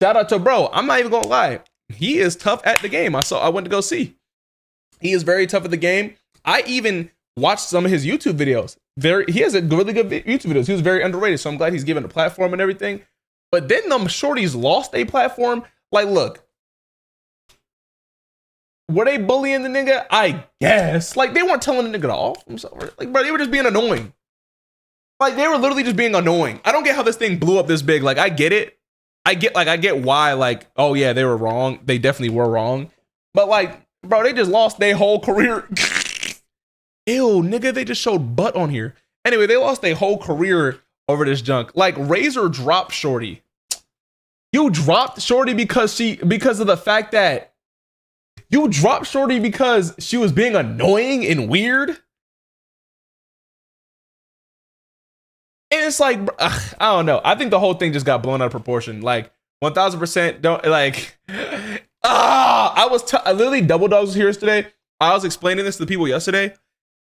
Shout out to bro. I'm not even gonna lie. He is tough at the game. I went to go see. He is very tough at the game. I even watched some of his YouTube videos. He has a really good YouTube videos. He was very underrated, so I'm glad he's given a platform and everything. But then them shorties lost a platform. Like, look, were they bullying the nigga? I guess. Like, they weren't telling the nigga to off himself. Like, bro, they were just being annoying. Like, they were literally just being annoying. I don't get how this thing blew up this big. Like, I get it. I get why, like, oh yeah, they were wrong. They definitely were wrong. But like, bro, they just lost their whole career. Ew, nigga, they just showed butt on here. Anyway, they lost their whole career over this junk. Like, Razor dropped Shorty. You dropped Shorty because of the fact that you dropped Shorty because she was being annoying and weird. And it's like, I don't know. I think the whole thing just got blown out of proportion. Like, 1000% don't, like, I literally Double Dogs was here today. I was explaining this to the people yesterday.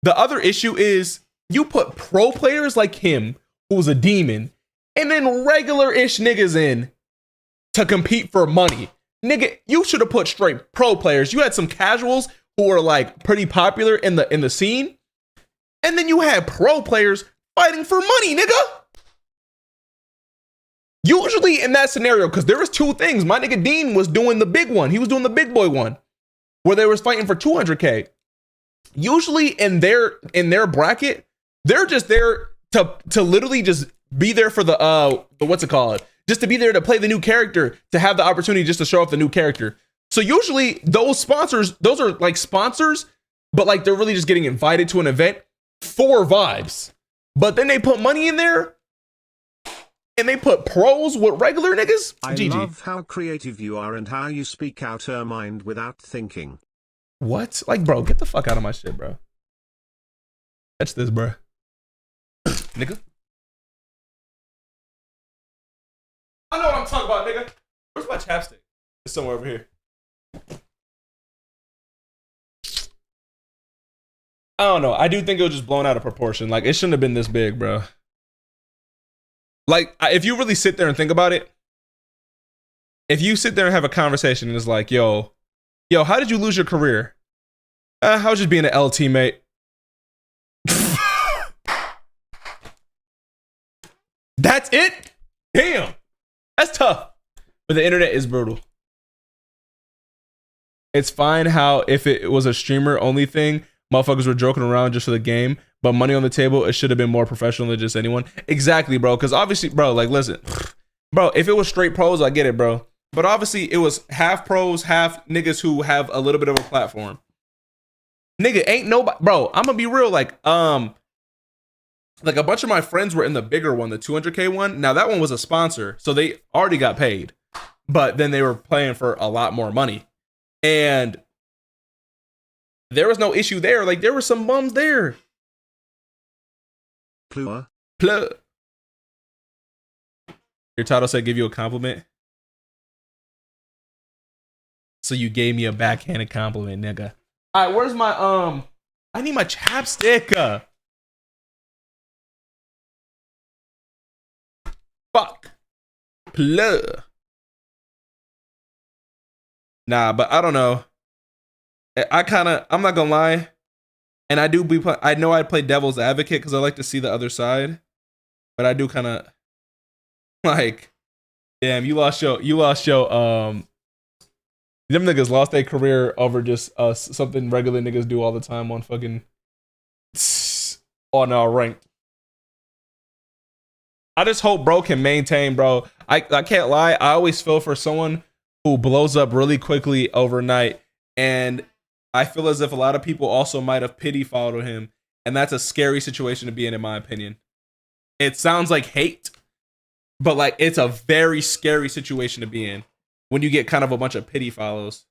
The other issue is you put pro players like him, who's a demon, and then regular-ish niggas in to compete for money. Nigga, you should have put straight pro players. You had some casuals who were like pretty popular in the scene. And then you had pro players fighting for money, nigga. Usually in that scenario, because there was two things. My nigga Dean was doing the big one. He was doing the big boy one where they was fighting for 200K. Usually in their bracket, they're just there to literally just be there for the what's it called? Just to be there to play the new character, to have the opportunity just to show off the new character. So usually those are like sponsors, but like they're really just getting invited to an event for vibes. But then they put money in there and they put pros with regular niggas. I GG. love how creative you are and how you speak out her mind without thinking. What? Like, bro, get the fuck out of my shit, bro. Catch this, bro. Nigga. I know what I'm talking about, nigga. Where's my chapstick? It's somewhere over here. I don't know. I do think it was just blown out of proportion. Like, it shouldn't have been this big, bro. Like, if you really sit there and think about it, if you sit there and have a conversation and it's like, yo, how did you lose your career? I was just being an L teammate. That's it? Damn. That's tough. But the internet is brutal. It's fine how if it was a streamer only thing, motherfuckers were joking around just for the game, but money on the table, it should have been more professional than just anyone. Exactly, bro. Because obviously, bro, like, listen, bro, if it was straight pros, I get it, bro. But obviously, it was half pros, half niggas who have a little bit of a platform. Nigga, ain't nobody, bro. I'm gonna be real, like a bunch of my friends were in the bigger one, the 200K one. Now that one was a sponsor, so they already got paid, but then they were playing for a lot more money, and there was no issue there. Like, there were some bums there. Plua. Your title said give you a compliment. So you gave me a backhanded compliment, nigga. All right, where's my I need my chapstick. Fuck. Plug. Nah, but I don't know. I'm not gonna lie, and I know I play devil's advocate because I like to see the other side, but I do kind of like, damn, you lost your them niggas lost their career over just something regular niggas do all the time on fucking on our ranked. I just hope bro can maintain, bro. I can't lie. I always feel for someone who blows up really quickly overnight. And I feel as if a lot of people also might have pity followed him. And that's a scary situation to be in my opinion. It sounds like hate, but like it's a very scary situation to be in when you get kind of a bunch of pity follows.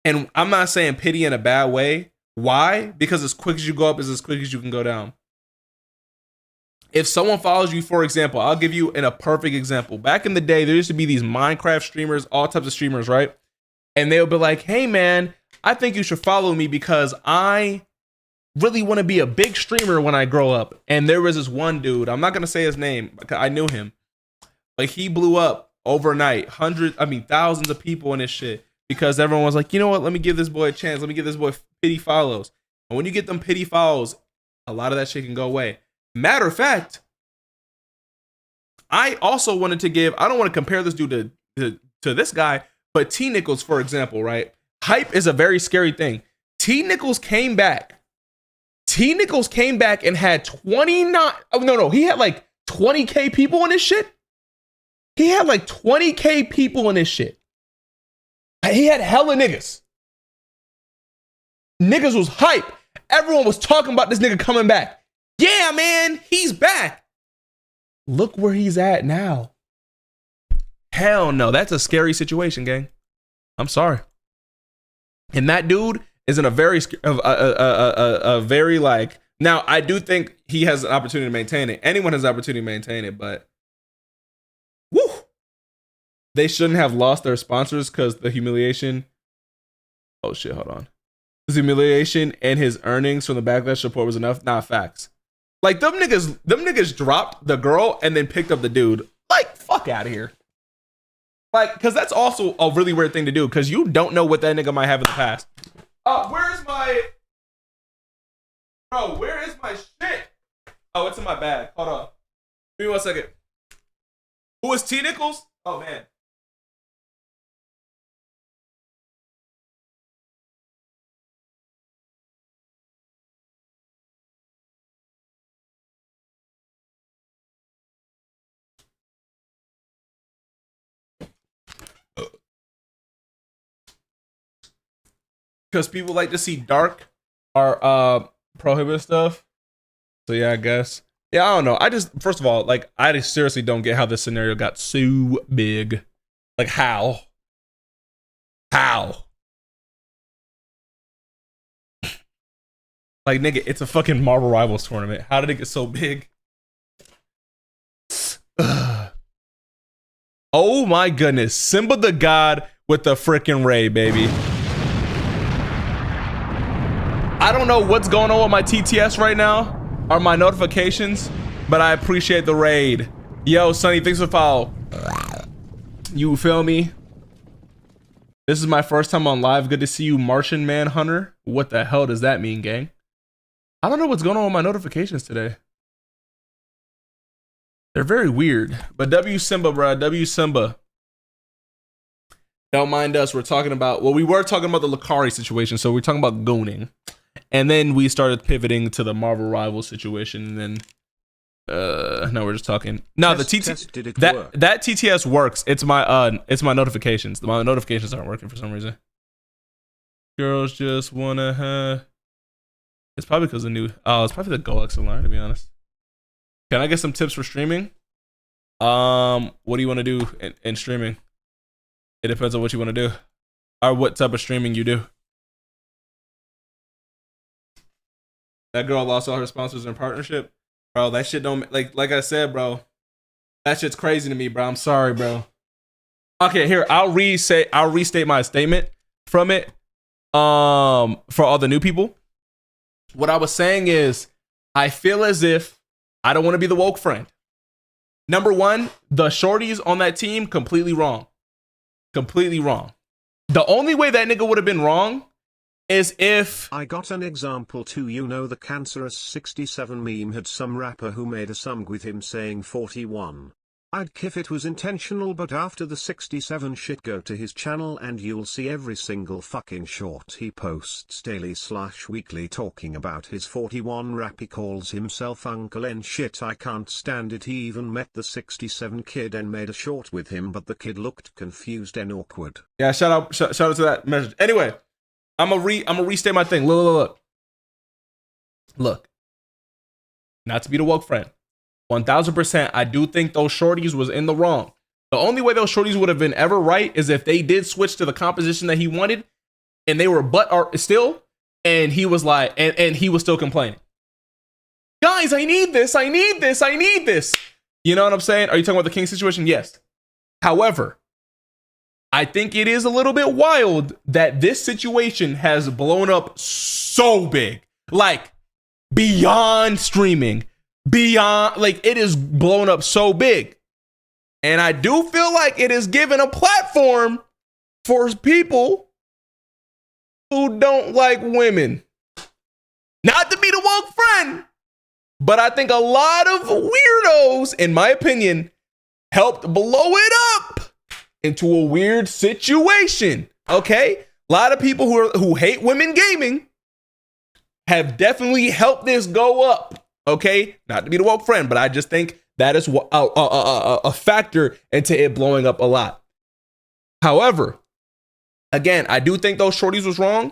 And I'm not saying pity in a bad way. Why? Because as quick as you go up is as quick as you can go down. If someone follows you, for example, I'll give you a perfect example. Back in the day, there used to be these Minecraft streamers, all types of streamers, right? And they'll be like, hey man, I think you should follow me because I really want to be a big streamer when I grow up. And there was this one dude, I'm not going to say his name because I knew him, but he blew up overnight, thousands of people in this shit because everyone was like, you know what? Let me give this boy a chance. Let me give this boy pity follows. And when you get them pity follows, a lot of that shit can go away. Matter of fact, I also wanted to give, I don't want to compare this dude to this guy, but T Nichols, for example, right? Hype is a very scary thing. T Nichols came back. T Nichols came back and had 29, he had like 20K people in this shit. He had like 20K people in this shit. He had hella niggas. Niggas was hype. Everyone was talking about this nigga coming back. Yeah, man, he's back. Look where he's at now. Hell no, that's a scary situation, gang. I'm sorry. And that dude is in a very like, now I do think he has an opportunity to maintain it. Anyone has an opportunity to maintain it, but woo, they shouldn't have lost their sponsors because the humiliation. Oh shit, hold on. His humiliation and his earnings from the backlash support was enough. Nah, facts. Like them niggas dropped the girl and then picked up the dude. Like, fuck out of here. Like, cause that's also a really weird thing to do, cause you don't know what that nigga might have in the past. Where is my shit? Oh, it's in my bag. Hold on. Give me 1 second. Who is T Nichols? Oh man. Because people like to see dark or prohibited stuff. So yeah, I guess. Yeah, I don't know. First of all, like, I just seriously don't get how this scenario got so big. Like, how? How? Like, nigga, it's a fucking Marvel Rivals tournament. How did it get so big? Oh my goodness. Simba the God with the freaking Ray, baby. I don't know what's going on with my TTS right now or my notifications, but I appreciate the raid. Yo, Sonny, thanks for the follow. You feel me? This is my first time on live. Good to see you, Martian Manhunter. What the hell does that mean, gang? I don't know what's going on with my notifications today. They're very weird. But W Simba, bro. W Simba. Don't mind us. We're talking about, well, we were talking about the Lucari situation, so we're talking about gooning. And then we started pivoting to the Marvel Rivals situation, and then no, we're just talking. No, the that TTS works. It's my notifications. My notifications aren't working for some reason. Girls just wanna it's probably because the new it's probably the Go XLR, to be honest. Can I get some tips for streaming? What do you want to do in streaming? It depends on what you want to do or what type of streaming you do. That girl lost all her sponsors in partnership. Bro, that shit don't, like I said, bro. That shit's crazy to me, bro. I'm sorry, bro. Okay, here, I'll restate my statement from it. For all the new people. What I was saying is, I feel as if I don't want to be the woke friend. Number one, the shorties on that team, completely wrong. Completely wrong. The only way that nigga would have been wrong is if I got an example too. You know, the cancerous 67 meme had some rapper who made a song with him saying 41. I'd kiff it was intentional, but after the 67 shit, go to his channel and you'll see every single fucking short he posts daily/weekly talking about his 41 rap. He calls himself Uncle N shit. I can't stand it. He even met the 67 kid and made a short with him, but the kid looked confused and awkward. Yeah, shout out to that message. Anyway, I'm gonna restate my thing. Look. Not to be the woke friend. 1000%, I do think those shorties was in the wrong. The only way those shorties would have been ever right is if they did switch to the composition that he wanted, and they were butt art still, and he was like, and he was still complaining. Guys, I need this. You know what I'm saying? Are you talking about the King situation? Yes. However, I think it is a little bit wild that this situation has blown up so big, like beyond streaming. Beyond, like, it is blown up so big. And I do feel like it is given a platform for people who don't like women. Not to be the woke friend, but I think a lot of weirdos, in my opinion, helped blow it up into a weird situation. Okay? A lot of people who hate women gaming have definitely helped this go up. Okay, not to be the woke friend, but I just think that is a factor into it blowing up a lot. However, again, I do think those shorties was wrong.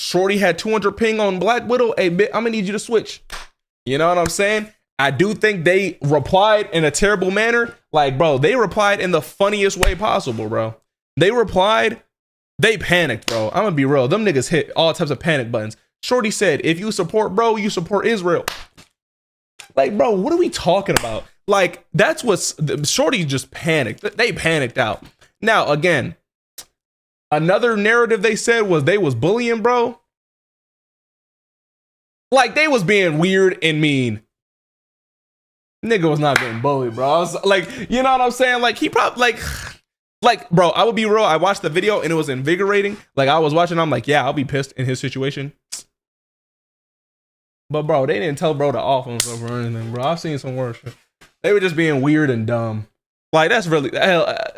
Shorty had 200 ping on Black Widow. Hey, I'm gonna need you to switch. You know what I'm saying? I do think they replied in a terrible manner. Like, bro, they replied in the funniest way possible, bro. They panicked, bro. I'm gonna be real. Them niggas hit all types of panic buttons. Shorty said, if you support bro, you support Israel. Like, bro, what are we talking about? Like, that's what's Shorty just panicked. They panicked out. Now, again, another narrative they said was they was bullying, bro. Like, they was being weird and mean. Nigga was not getting bullied, bro. I was like, you know what I'm saying? Like, he probably like, bro, I would be real. I watched the video and it was invigorating. Like, I was watching, I'm like, yeah, I'll be pissed in his situation. But bro, they didn't tell bro to off himself or anything, bro. I've seen some worse shit. They were just being weird and dumb. Like, that's really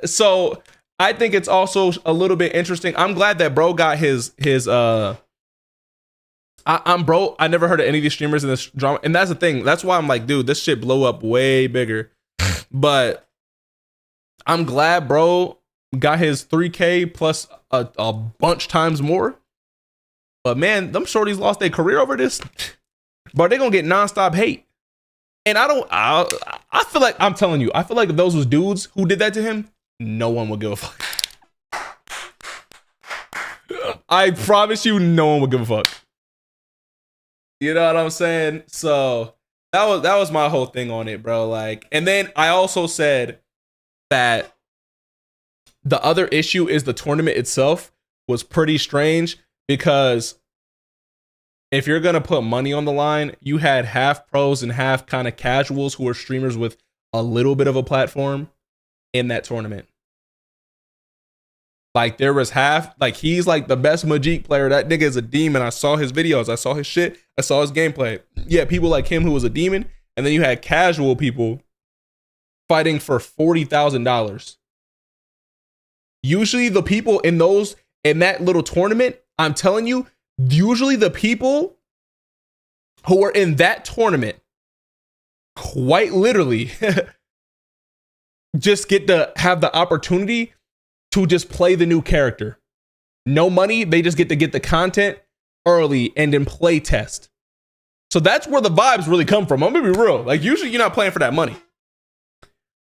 so. I think it's also a little bit interesting. I'm glad that bro got his I'm bro. I never heard of any of these streamers in this drama, and that's the thing. That's why I'm like, dude, this shit blow up way bigger. But I'm glad bro got his 3K plus a bunch times more. But man, them shorties lost their career over this. But they're gonna get nonstop hate. And I feel like, I'm telling you, I feel like if those was dudes who did that to him, no one would give a fuck. I promise you, no one would give a fuck. You know what I'm saying? So that was my whole thing on it, bro. Like, and then I also said that the other issue is the tournament itself was pretty strange, because if you're going to put money on the line, you had half pros and half kind of casuals who are streamers with a little bit of a platform in that tournament. Like, there was half, like, he's like the best Majik player. That nigga is a demon. I saw his videos. I saw his shit. I saw his gameplay. Yeah, people like him who was a demon. And then you had casual people fighting for $40,000. Usually the people in that little tournament, I'm telling you, usually the people who are in that tournament quite literally just get to have the opportunity to just play the new character. No money, they just get to get the content early and then play test. So that's where the vibes really come from. I'm gonna be real. Like, usually you're not playing for that money.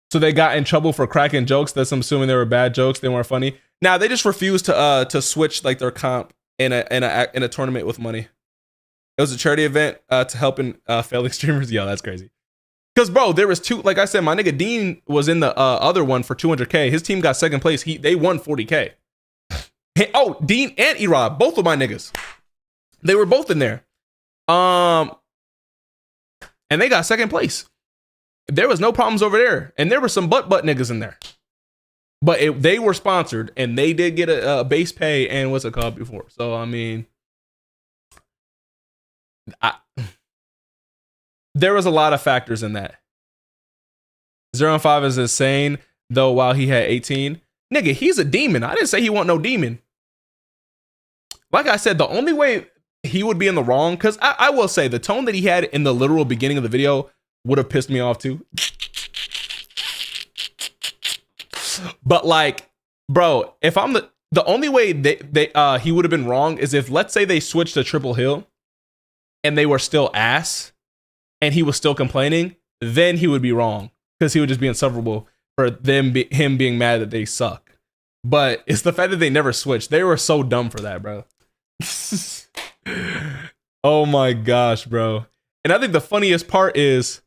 So they got in trouble for cracking jokes. That's, I'm assuming they were bad jokes. They weren't funny. Now they just refused to switch like their comp in a tournament with money. It was a charity event to helping failing streamers. Yo, that's crazy. Because bro, there was two. Like I said, my nigga Dean was in the other one for 200K. His team got second place. They won 40K. Oh, Dean and Erob, both of my niggas. They were both in there. And they got second place. There was no problems over there. And there were some butt niggas in there. But they were sponsored, and they did get a base pay and what's it called before. So, I mean, there was a lot of factors in that. 0 and 5 is insane, though, while he had 18. Nigga, he's a demon. I didn't say he wasn't no demon. Like I said, the only way he would be in the wrong, because I will say the tone that he had in the literal beginning of the video would have pissed me off too. But like, bro, if I'm the only way he would have been wrong is if, let's say, they switched to Triple Hill and they were still ass and he was still complaining, then he would be wrong because he would just be insufferable for him being mad that they suck. But it's the fact that they never switched. They were so dumb for that, bro. Oh my gosh, bro. And I think the funniest part is,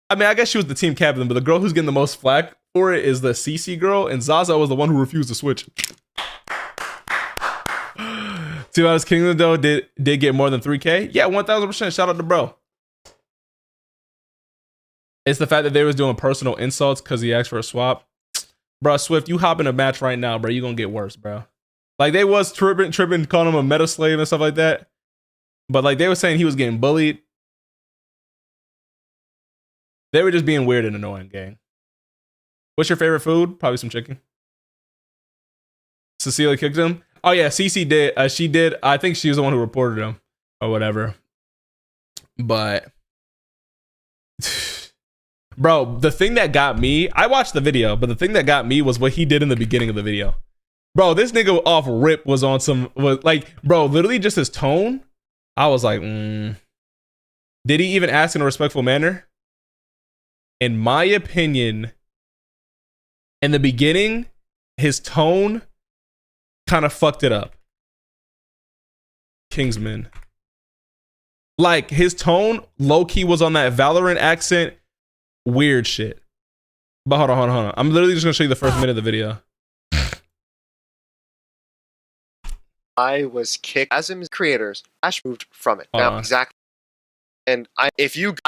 I mean, I guess she was the team captain, but the girl who's getting the most flack for it is the CC girl, and Zaza was the one who refused to switch. Two Hours Kingdom though did get more than 3K. Yeah, 1000%. Shout out to bro. It's the fact that they was doing personal insults because he asked for a swap. Bro, Swift, you hop in a match right now, bro. You gonna get worse, bro. Like, they was tripping, calling him a meta slave and stuff like that. But like, they were saying he was getting bullied. They were just being weird and annoying, gang. What's your favorite food? Probably some chicken. Cecilia kicked him. Oh yeah, Cece did. She did. I think she was the one who reported him or whatever. But bro, the thing that got me, I watched the video, but the thing that got me was what he did in the beginning of the video. Bro, this nigga off rip was on some, bro, literally just his tone. I was like, Did he even ask in a respectful manner? In my opinion, in the beginning, his tone kind of fucked it up. Kingsman. Like, his tone, low-key, was on that Valorant accent. Weird shit. But hold on. I'm literally just gonna show you the first minute of the video. I was kicked as in creators. Ash moved from it. Now, exactly. And I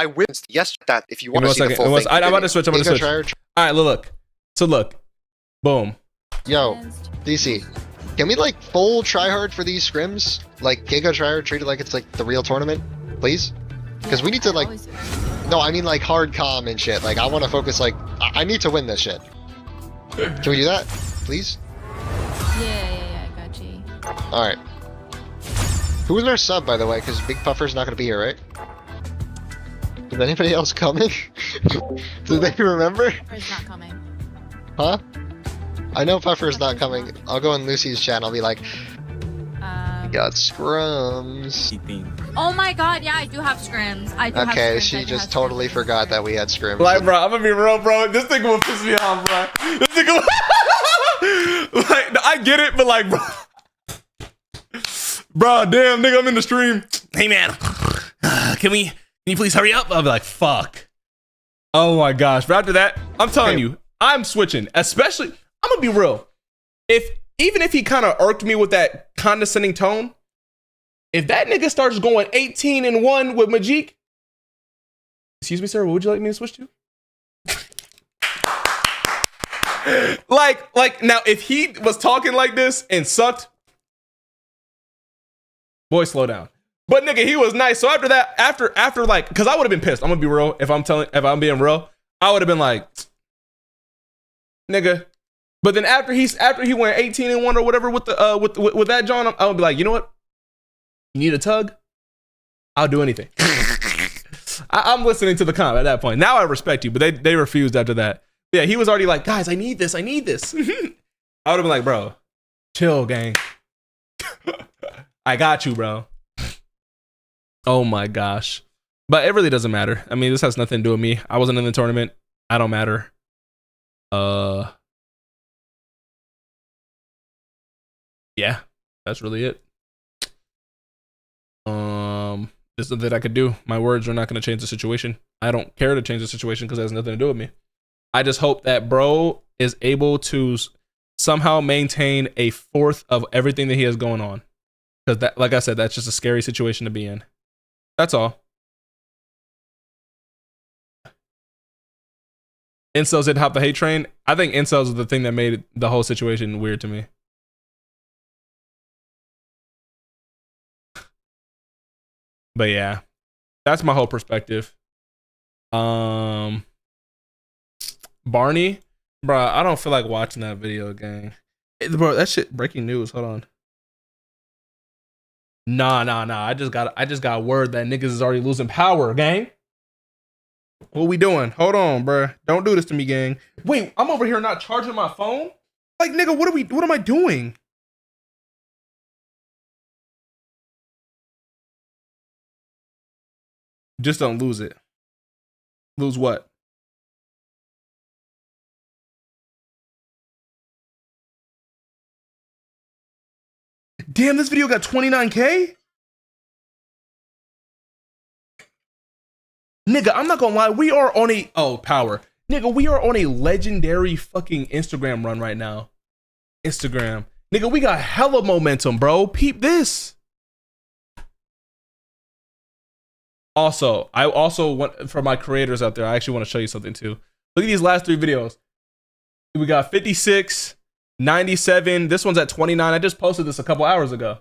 witnessed that if you want to see the full thing. I'm about to switch. All right, look. So look. Boom. Yo, DC. Can we like full tryhard for these scrims? Like Giga tryhard, treat it like it's like the real tournament, please? Because we need to like, no, I mean like hard comm and shit. Like I want to focus. Like I need to win this shit. Can we do that, please? Yeah, I got you. All right. Who was our sub, by the way? Because Big Puffer's not gonna be here, right? Is anybody else coming? Do they remember? Puffer's not coming. Huh? I know Puffer's not coming. I'll go on Lucy's channel. I'll be like, got scrums. Oh my god, yeah, I do have scrims. Okay, she just totally forgot that we had scrims. Like, bro, I'm gonna be real, bro. This thing will piss me off, bro. This thing will... like, I get it, but like, bro. Bro, damn, nigga, I'm in the stream. Hey, man, can you please hurry up? I'll be like, fuck. Oh my gosh. But after that, I'm telling you, I'm switching. Especially, I'm gonna be real. Even if he kind of irked me with that condescending tone, if that nigga starts going 18-1 with Majik, excuse me, sir, what would you like me to switch to? like now, if he was talking like this and sucked, boy, slow down. But nigga, he was nice. So after that, after like, cause I would have been pissed. I'm gonna be real. If I'm being real, I would have been like, nigga. But then after he went 18-1 or whatever with the with that John, I would be like, you know what? You need a tug? I'll do anything. I'm listening to the comment at that point. Now I respect you, but they refused after that. Yeah, he was already like, guys, I need this. I would have been like, bro, chill, gang. I got you, bro. Oh my gosh. But it really doesn't matter. I mean, this has nothing to do with me. I wasn't in the tournament. I don't matter. Yeah, that's really it. There's nothing I could do. My words are not going to change the situation. I don't care to change the situation because it has nothing to do with me. I just hope that bro is able to somehow maintain a fourth of everything that he has going on. Because that, like I said, that's just a scary situation to be in. That's all. Incels didn't hop the hate train. I think incels is the thing that made the whole situation weird to me. But yeah, that's my whole perspective. Barney, bro. I don't feel like watching that video, gang. Bro, that shit breaking news. Hold on. Nah. I just got word that niggas is already losing power, gang. What we doing? Hold on, bro. Don't do this to me, gang. Wait, I'm over here not charging my phone? Like, nigga, what am I doing? Just don't lose it. Lose what? Damn, this video got 29K? Nigga, I'm not gonna lie, we are on a power. Nigga, we are on a legendary fucking Instagram run right now. Instagram. Nigga, we got hella momentum, bro. Peep this. Also, I also want, for my creators out there, I actually want to show you something too. Look at these last 3 videos. We got 56, 97. This one's at 29. I just posted this a couple hours ago.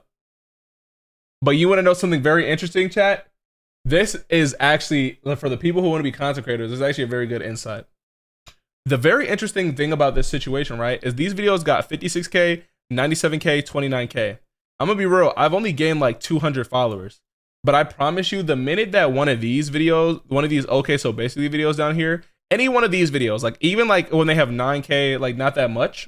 But you want to know something very interesting, chat? This is actually, for the people who want to be content creators, this is actually a very good insight. The very interesting thing about this situation, right, is these videos got 56K, 97K, 29K. I'm going to be real. I've only gained like 200 followers. But I promise you, the minute that one of these videos, one of these okay, so basically videos down here, any one of these videos, like even like when they have 9K, like not that much,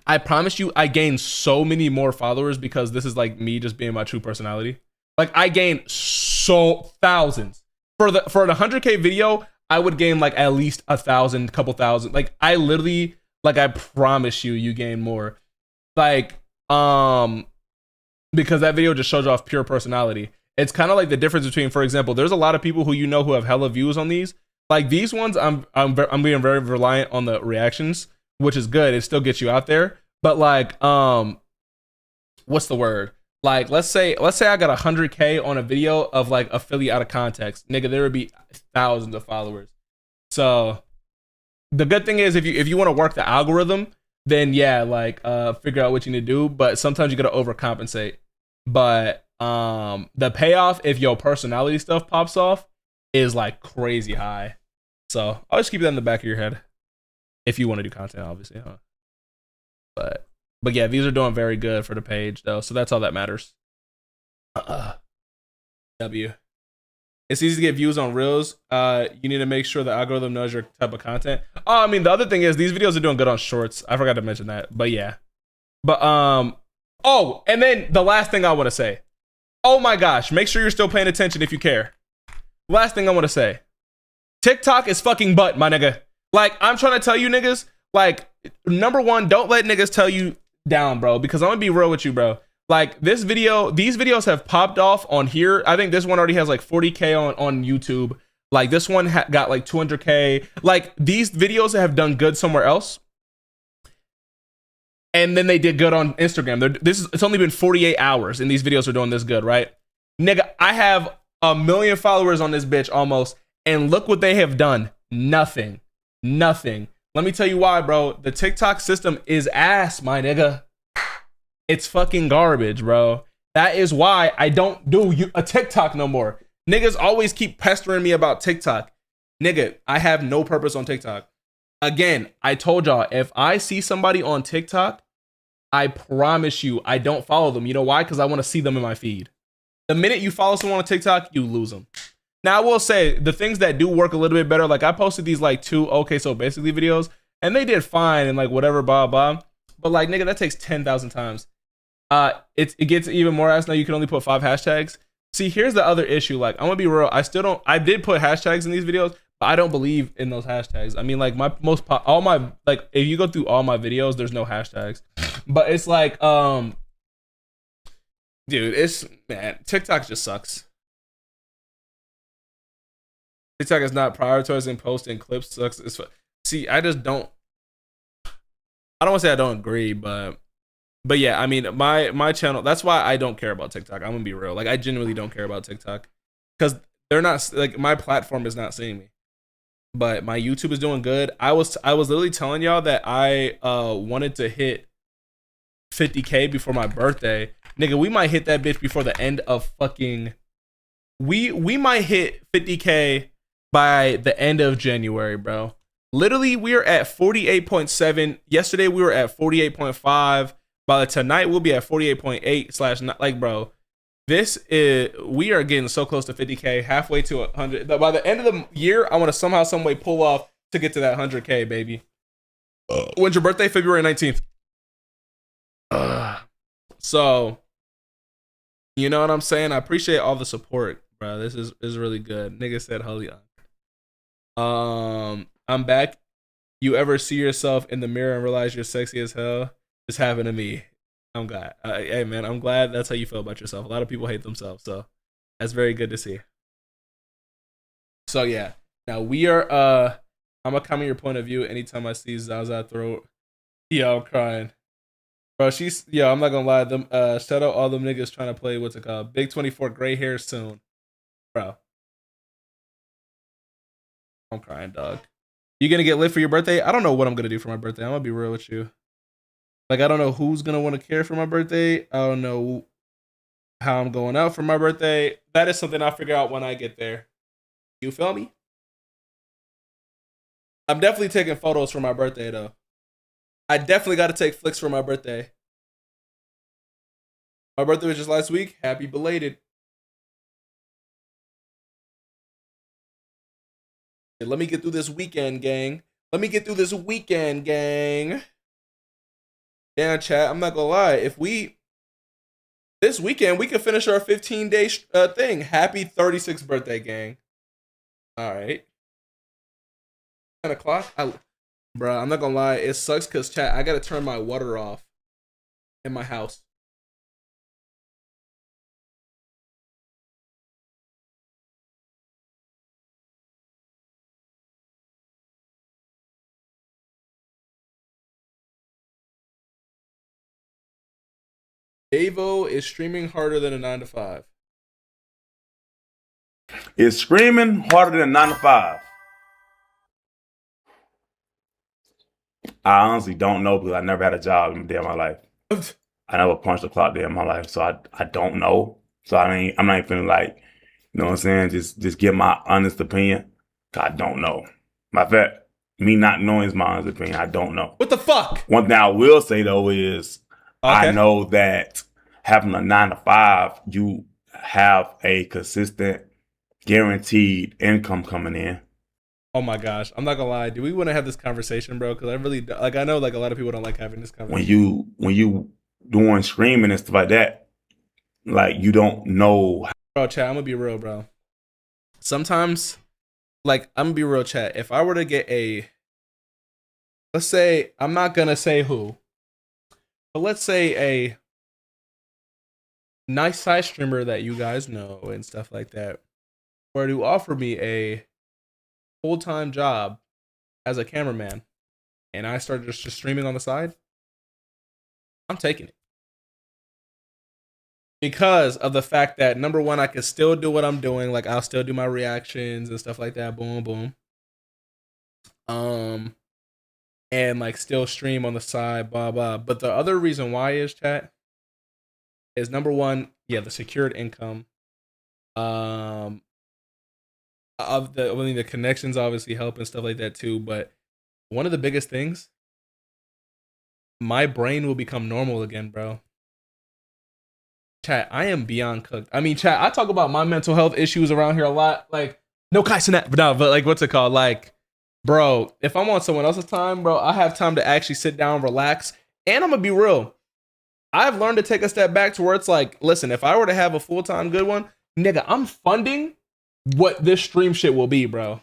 I promise you, I gain so many more followers because this is like me just being my true personality. Like I gain so thousands. For the 100K video, I would gain like at least 1,000, couple thousand. Like I literally, like I promise you gain more. Like, because that video just shows off pure personality. It's kind of like the difference between, for example, there's a lot of people who you know who have hella views on these. Like these ones, I'm being very reliant on the reactions, which is good. It still gets you out there. But like, what's the word? Like, let's say I got 100K on a video of like a Philly out of context, nigga, there would be thousands of followers. So the good thing is if you want to work the algorithm, then yeah, like figure out what you need to do. But sometimes you gotta overcompensate. But the payoff if your personality stuff pops off is like crazy high. So I'll just keep that in the back of your head if you want to do content, obviously, huh? But yeah, these are doing very good for the page though, so that's all that matters. W. It's easy to get views on Reels. You need to make sure the algorithm knows your type of content. Oh, I mean, the other thing is these videos are doing good on Shorts. I forgot to mention that, but yeah. But oh, and then the last thing I want to say. Oh my gosh, make sure you're still paying attention if you care. Last thing I want to say. TikTok is fucking butt, my nigga. Like, I'm trying to tell you niggas, like, number one, don't let niggas tell you down, bro, because I'm gonna be real with you, bro. Like these videos have popped off on here. I think this one already has like 40K on YouTube. Like this one got like 200K. Like these videos have done good somewhere else, and then they did good on Instagram. It's only been 48 hours and these videos are doing this good, right? Nigga, I have 1 million followers on this bitch almost, and look what they have done. Nothing. Let me tell you why, bro. The TikTok system is ass, my nigga. It's fucking garbage, bro. That is why I don't do a TikTok no more. Niggas always keep pestering me about TikTok. Nigga, I have no purpose on TikTok. Again, I told y'all, if I see somebody on TikTok, I promise you I don't follow them. You know why? Because I want to see them in my feed. The minute you follow someone on TikTok, you lose them. Now, I will say the things that do work a little bit better, like I posted these like 2 okay, so basically videos, and they did fine and like whatever, blah, blah. But like, nigga, that takes 10,000 times. It gets even more ass now. You can only put 5 hashtags. See, here's the other issue. Like, I'm gonna be real. I did put hashtags in these videos, but I don't believe in those hashtags. I mean, like if you go through all my videos, there's no hashtags. But it's like, dude, man, TikTok just sucks. TikTok is not prioritizing posting clips. Sucks. See, I just don't. I don't want to say I don't agree, but yeah, I mean, my channel. That's why I don't care about TikTok. I'm gonna be real. Like, I genuinely don't care about TikTok because they're not like my platform is not seeing me. But my YouTube is doing good. I was literally telling y'all that I wanted to hit 50K before my birthday. Nigga, we might hit that bitch before the end of fucking. We might hit 50K by the end of January, bro. Literally, we are at 48.7. Yesterday, we were at 48.5. By tonight, we'll be at 48.8 / like, bro. We are getting so close to 50K, halfway to 100. By the end of the year, I want to somehow, some way pull off to get to that 100K, baby. When's your birthday? February 19th. So, you know what I'm saying? I appreciate all the support, bro. This is really good. Nigga said, holy. I'm back. You ever see yourself in the mirror and realize you're sexy as hell? This happened to me. I'm glad. Hey, man, I'm glad that's how you feel about yourself. A lot of people hate themselves, so that's very good to see. So, yeah. Now, we are, I'm going to comment your point of view anytime I see Zaza throat. Yo, I'm crying. Bro, I'm not going to lie. Them, shout out all them niggas trying to play, what's it called? Big 24 gray hair soon. Bro. I'm crying, dog. You going to get lit for your birthday? I don't know what I'm going to do for my birthday. I'm going to be real with you. Like, I don't know who's going to want to care for my birthday. I don't know how I'm going out for my birthday. That is something I'll figure out when I get there. You feel me? I'm definitely taking photos for my birthday, though. I definitely got to take flicks for my birthday. My birthday was just last week. Happy belated. Let me get through this weekend, gang. Let me get through this weekend, gang. Damn, chat, I'm not gonna lie. This weekend, we can finish our 15-day thing. Happy 36th birthday, gang. All right. 10 o'clock? Bro, I'm not gonna lie. It sucks because, chat, I gotta turn my water off in my house. Davo is streaming harder than a 9 to 5. It's screaming harder than 9 to 5. I honestly don't know because I never had a job in a day of my life. I never punched a clock day in my life, so I don't know. So I'm not even feeling like, you know what I'm saying, just give my honest opinion. I don't know. My fact, me not knowing is my honest opinion. I don't know. What the fuck? One thing I will say though is I know that having a 9 to 5, you have a consistent, guaranteed income coming in. Oh my gosh, I'm not gonna lie. Do we want to have this conversation, bro? Because I really like. I know like a lot of people don't like having this conversation. When you doing streaming and stuff like that, like you don't know. Bro, chat. I'm gonna be real, bro. Sometimes, like I'm gonna be real, chat. If I were to get let's say I'm not gonna say who, but let's say a nice size streamer that you guys know and stuff like that, were to offer me a full-time job as a cameraman and I started just streaming on the side, I'm taking it. Because of the fact that, number one, I can still do what I'm doing. Like, I'll still do my reactions and stuff like that. Boom, boom. And, like, still stream on the side, blah, blah. But the other reason why is, chat, is number one, yeah, the secured income. The connections obviously help and stuff like that too, but one of the biggest things, my brain will become normal again, bro. Chat, I am beyond cooked. I mean, chat, I talk about my mental health issues around here a lot. Like, no Kai Sinat, but like, what's it called? Like, bro, if I'm on someone else's time, bro, I have time to actually sit down, relax, and I'm gonna be real. I've learned to take a step back to where it's like, listen, if I were to have a full-time good one, nigga, I'm funding what this stream shit will be, bro.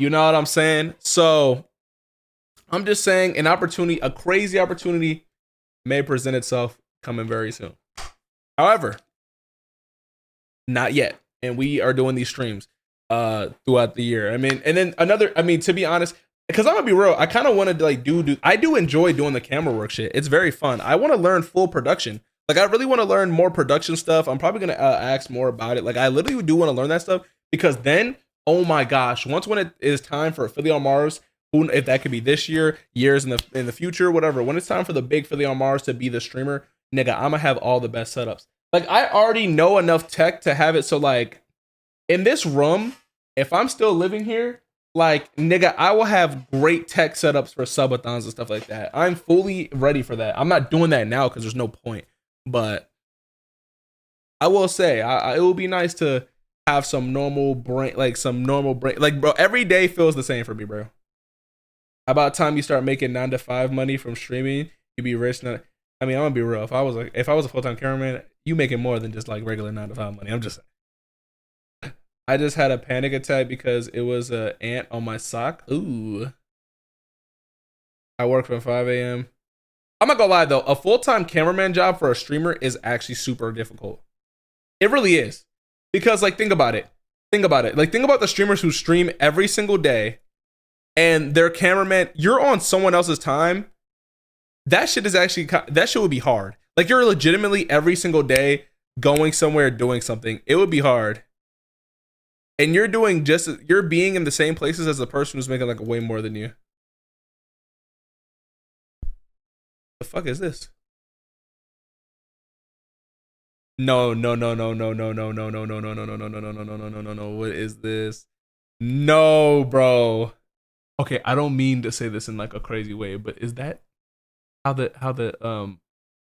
You know what I'm saying? So I'm just saying a crazy opportunity may present itself coming very soon. However, not yet. And we are doing these streams throughout the year. I mean, and then to be honest, because I'm gonna be real, I kind of want to like I do enjoy doing the camera work shit. It's very fun. I want to learn full production. Like, I really want to learn more production stuff. I'm probably gonna ask more about it. Like, I literally do want to learn that stuff. Because then, oh my gosh, when it is time for Philly on Mars, if that could be this year, years in the future, whatever. When it's time for the big Philly on Mars to be the streamer, nigga, I'm gonna have all the best setups. Like, I already know enough tech to have it. So, like, in this room, if I'm still living here, Like, nigga, I will have great tech setups for subathons and stuff like that. I'm fully ready for that. I'm not doing that now because there's no point. But I will say, it will be nice to have some normal brain. Like, bro, every day feels the same for me, bro. About time you start making 9 to 5 money from streaming, you be rich. I mean, I'm gonna be real. If I was a full-time cameraman, you making more than just like regular 9 to 5 money. I'm just saying. I just had a panic attack because it was an ant on my sock. Ooh. I work from 5 a.m. I'm not gonna lie though, a full-time cameraman job for a streamer is actually super difficult. It really is. Because like, think about it. Like, think about the streamers who stream every single day and their cameraman, you're on someone else's time. That shit would be hard. Like, you're legitimately every single day going somewhere, doing something. It would be hard. And you're being in the same places as the person who's making like way more than you. The fuck is this? No. What is this? No, bro. Okay, I don't mean to say this in like a crazy way, but is that how the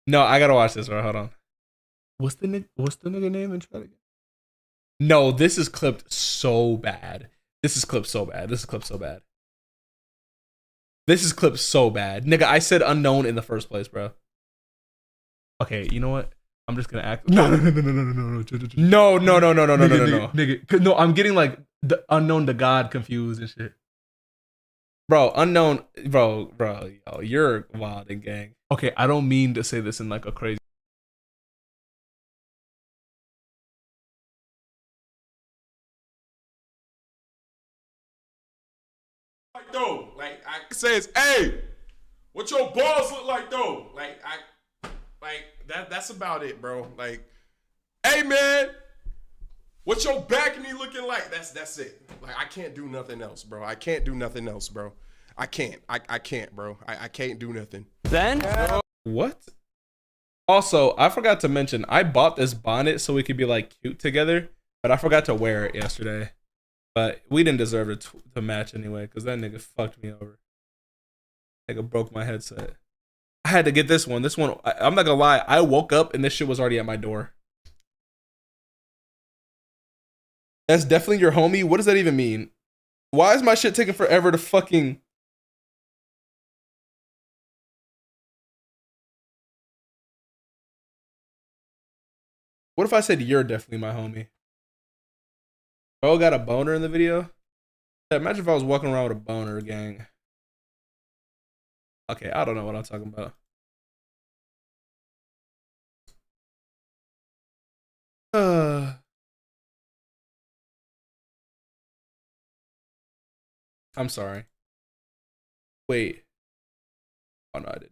no, I gotta watch this, right? Hold on. What's the nigga name and try to get? No, this is clipped so bad. Nigga, I said unknown in the first place, bro. Okay, you know what? I'm just gonna act. No. Nigga, no, I'm getting like the unknown to God confused and shit. Bro, unknown, bro, yo, you're wild and gang. Okay, I don't mean to say this in like a crazy. Though, like I says, hey, what your balls look like though? That's about it, bro. Like, hey man, what your back knee looking like? That's it. Like, I can't do nothing else, bro. I can't. I can't, bro. I can't do nothing. Then what? Also, I forgot to mention, I bought this bonnet so we could be like cute together, but I forgot to wear it yesterday. But we didn't deserve it to match anyway, because that nigga fucked me over. Nigga broke my headset. I had to get this one. I'm not gonna lie, I woke up and this shit was already at my door. That's definitely your homie? What does that even mean? Why is my shit taking forever to fucking... What if I said you're definitely my homie? Bro got a boner in the video? Yeah, imagine if I was walking around with a boner, gang. Okay, I don't know what I'm talking about. I'm sorry. Wait. Oh no, I didn't.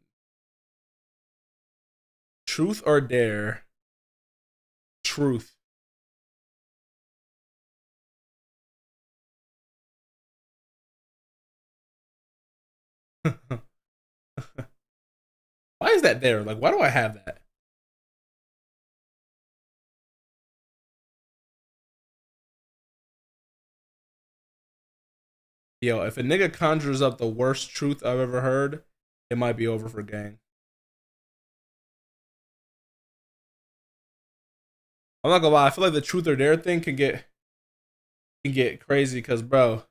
Truth or dare? Truth. Why is that there? Like, why do I have that? Yo, if a nigga conjures up the worst truth I've ever heard, it might be over for gang. I'm not gonna lie, I feel like the truth or dare thing can get crazy, because bro,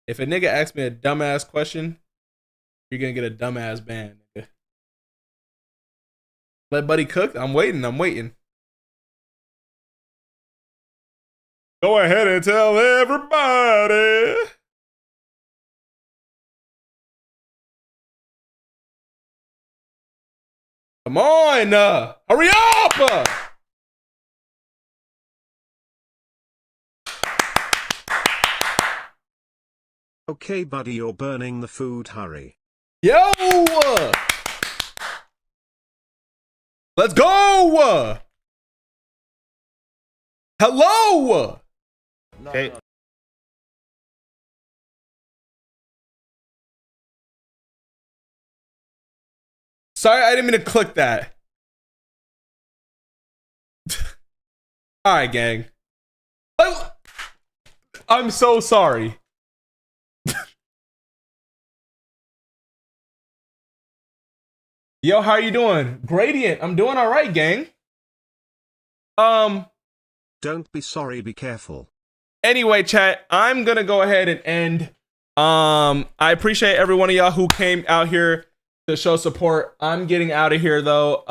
if a nigga asks me a dumbass question, you're gonna get a dumbass ban, nigga. Let buddy cook. I'm waiting. Go ahead and tell everybody. Come on, hurry up! Okay, buddy, you're burning the food. Hurry. Yo! Let's go! Hello! Okay. Sorry, I didn't mean to click that. Alright, gang. I'm so sorry. Yo, how are you doing? Gradient, I'm doing all right, gang. Don't be sorry, be careful. Anyway, chat, I'm gonna go ahead and end. I appreciate every one of y'all who came out here to show support. I'm getting out of here though.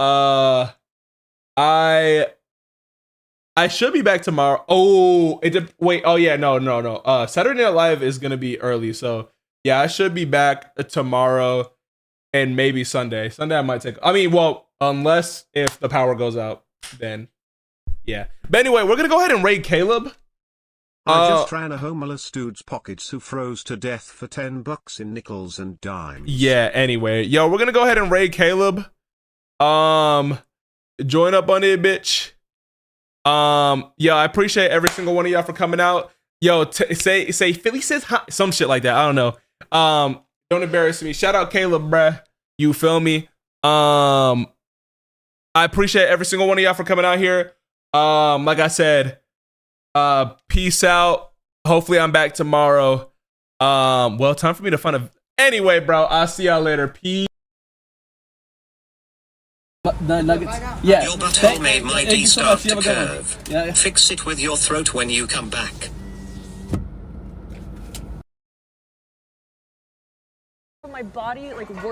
I should be back tomorrow. Oh, wait. Oh yeah, no. Saturday Night Live is gonna be early, so yeah, I should be back tomorrow and maybe Sunday. Sunday I might take. I mean, well, unless if the power goes out, then yeah. But anyway, we're gonna go ahead and raid Caleb. I just ran a homeless dude's pockets who froze to death for $10 in nickels and dimes. Yeah, anyway. Yo, we're gonna go ahead and raid Caleb. Join up on it, bitch. Yeah, I appreciate every single one of y'all for coming out. Yo, say Philly says hi, some shit like that. I don't know. Don't embarrass me. Shout out Caleb, bruh. You feel me? I appreciate every single one of y'all for coming out here. Like I said, peace out. Hopefully I'm back tomorrow. Well, time for me to find a. Anyway, bro, I'll see y'all later. Peace. The nuggets. Yeah. Your butthole made my D start to curve. Yeah. Fix it with your throat when you come back. My body like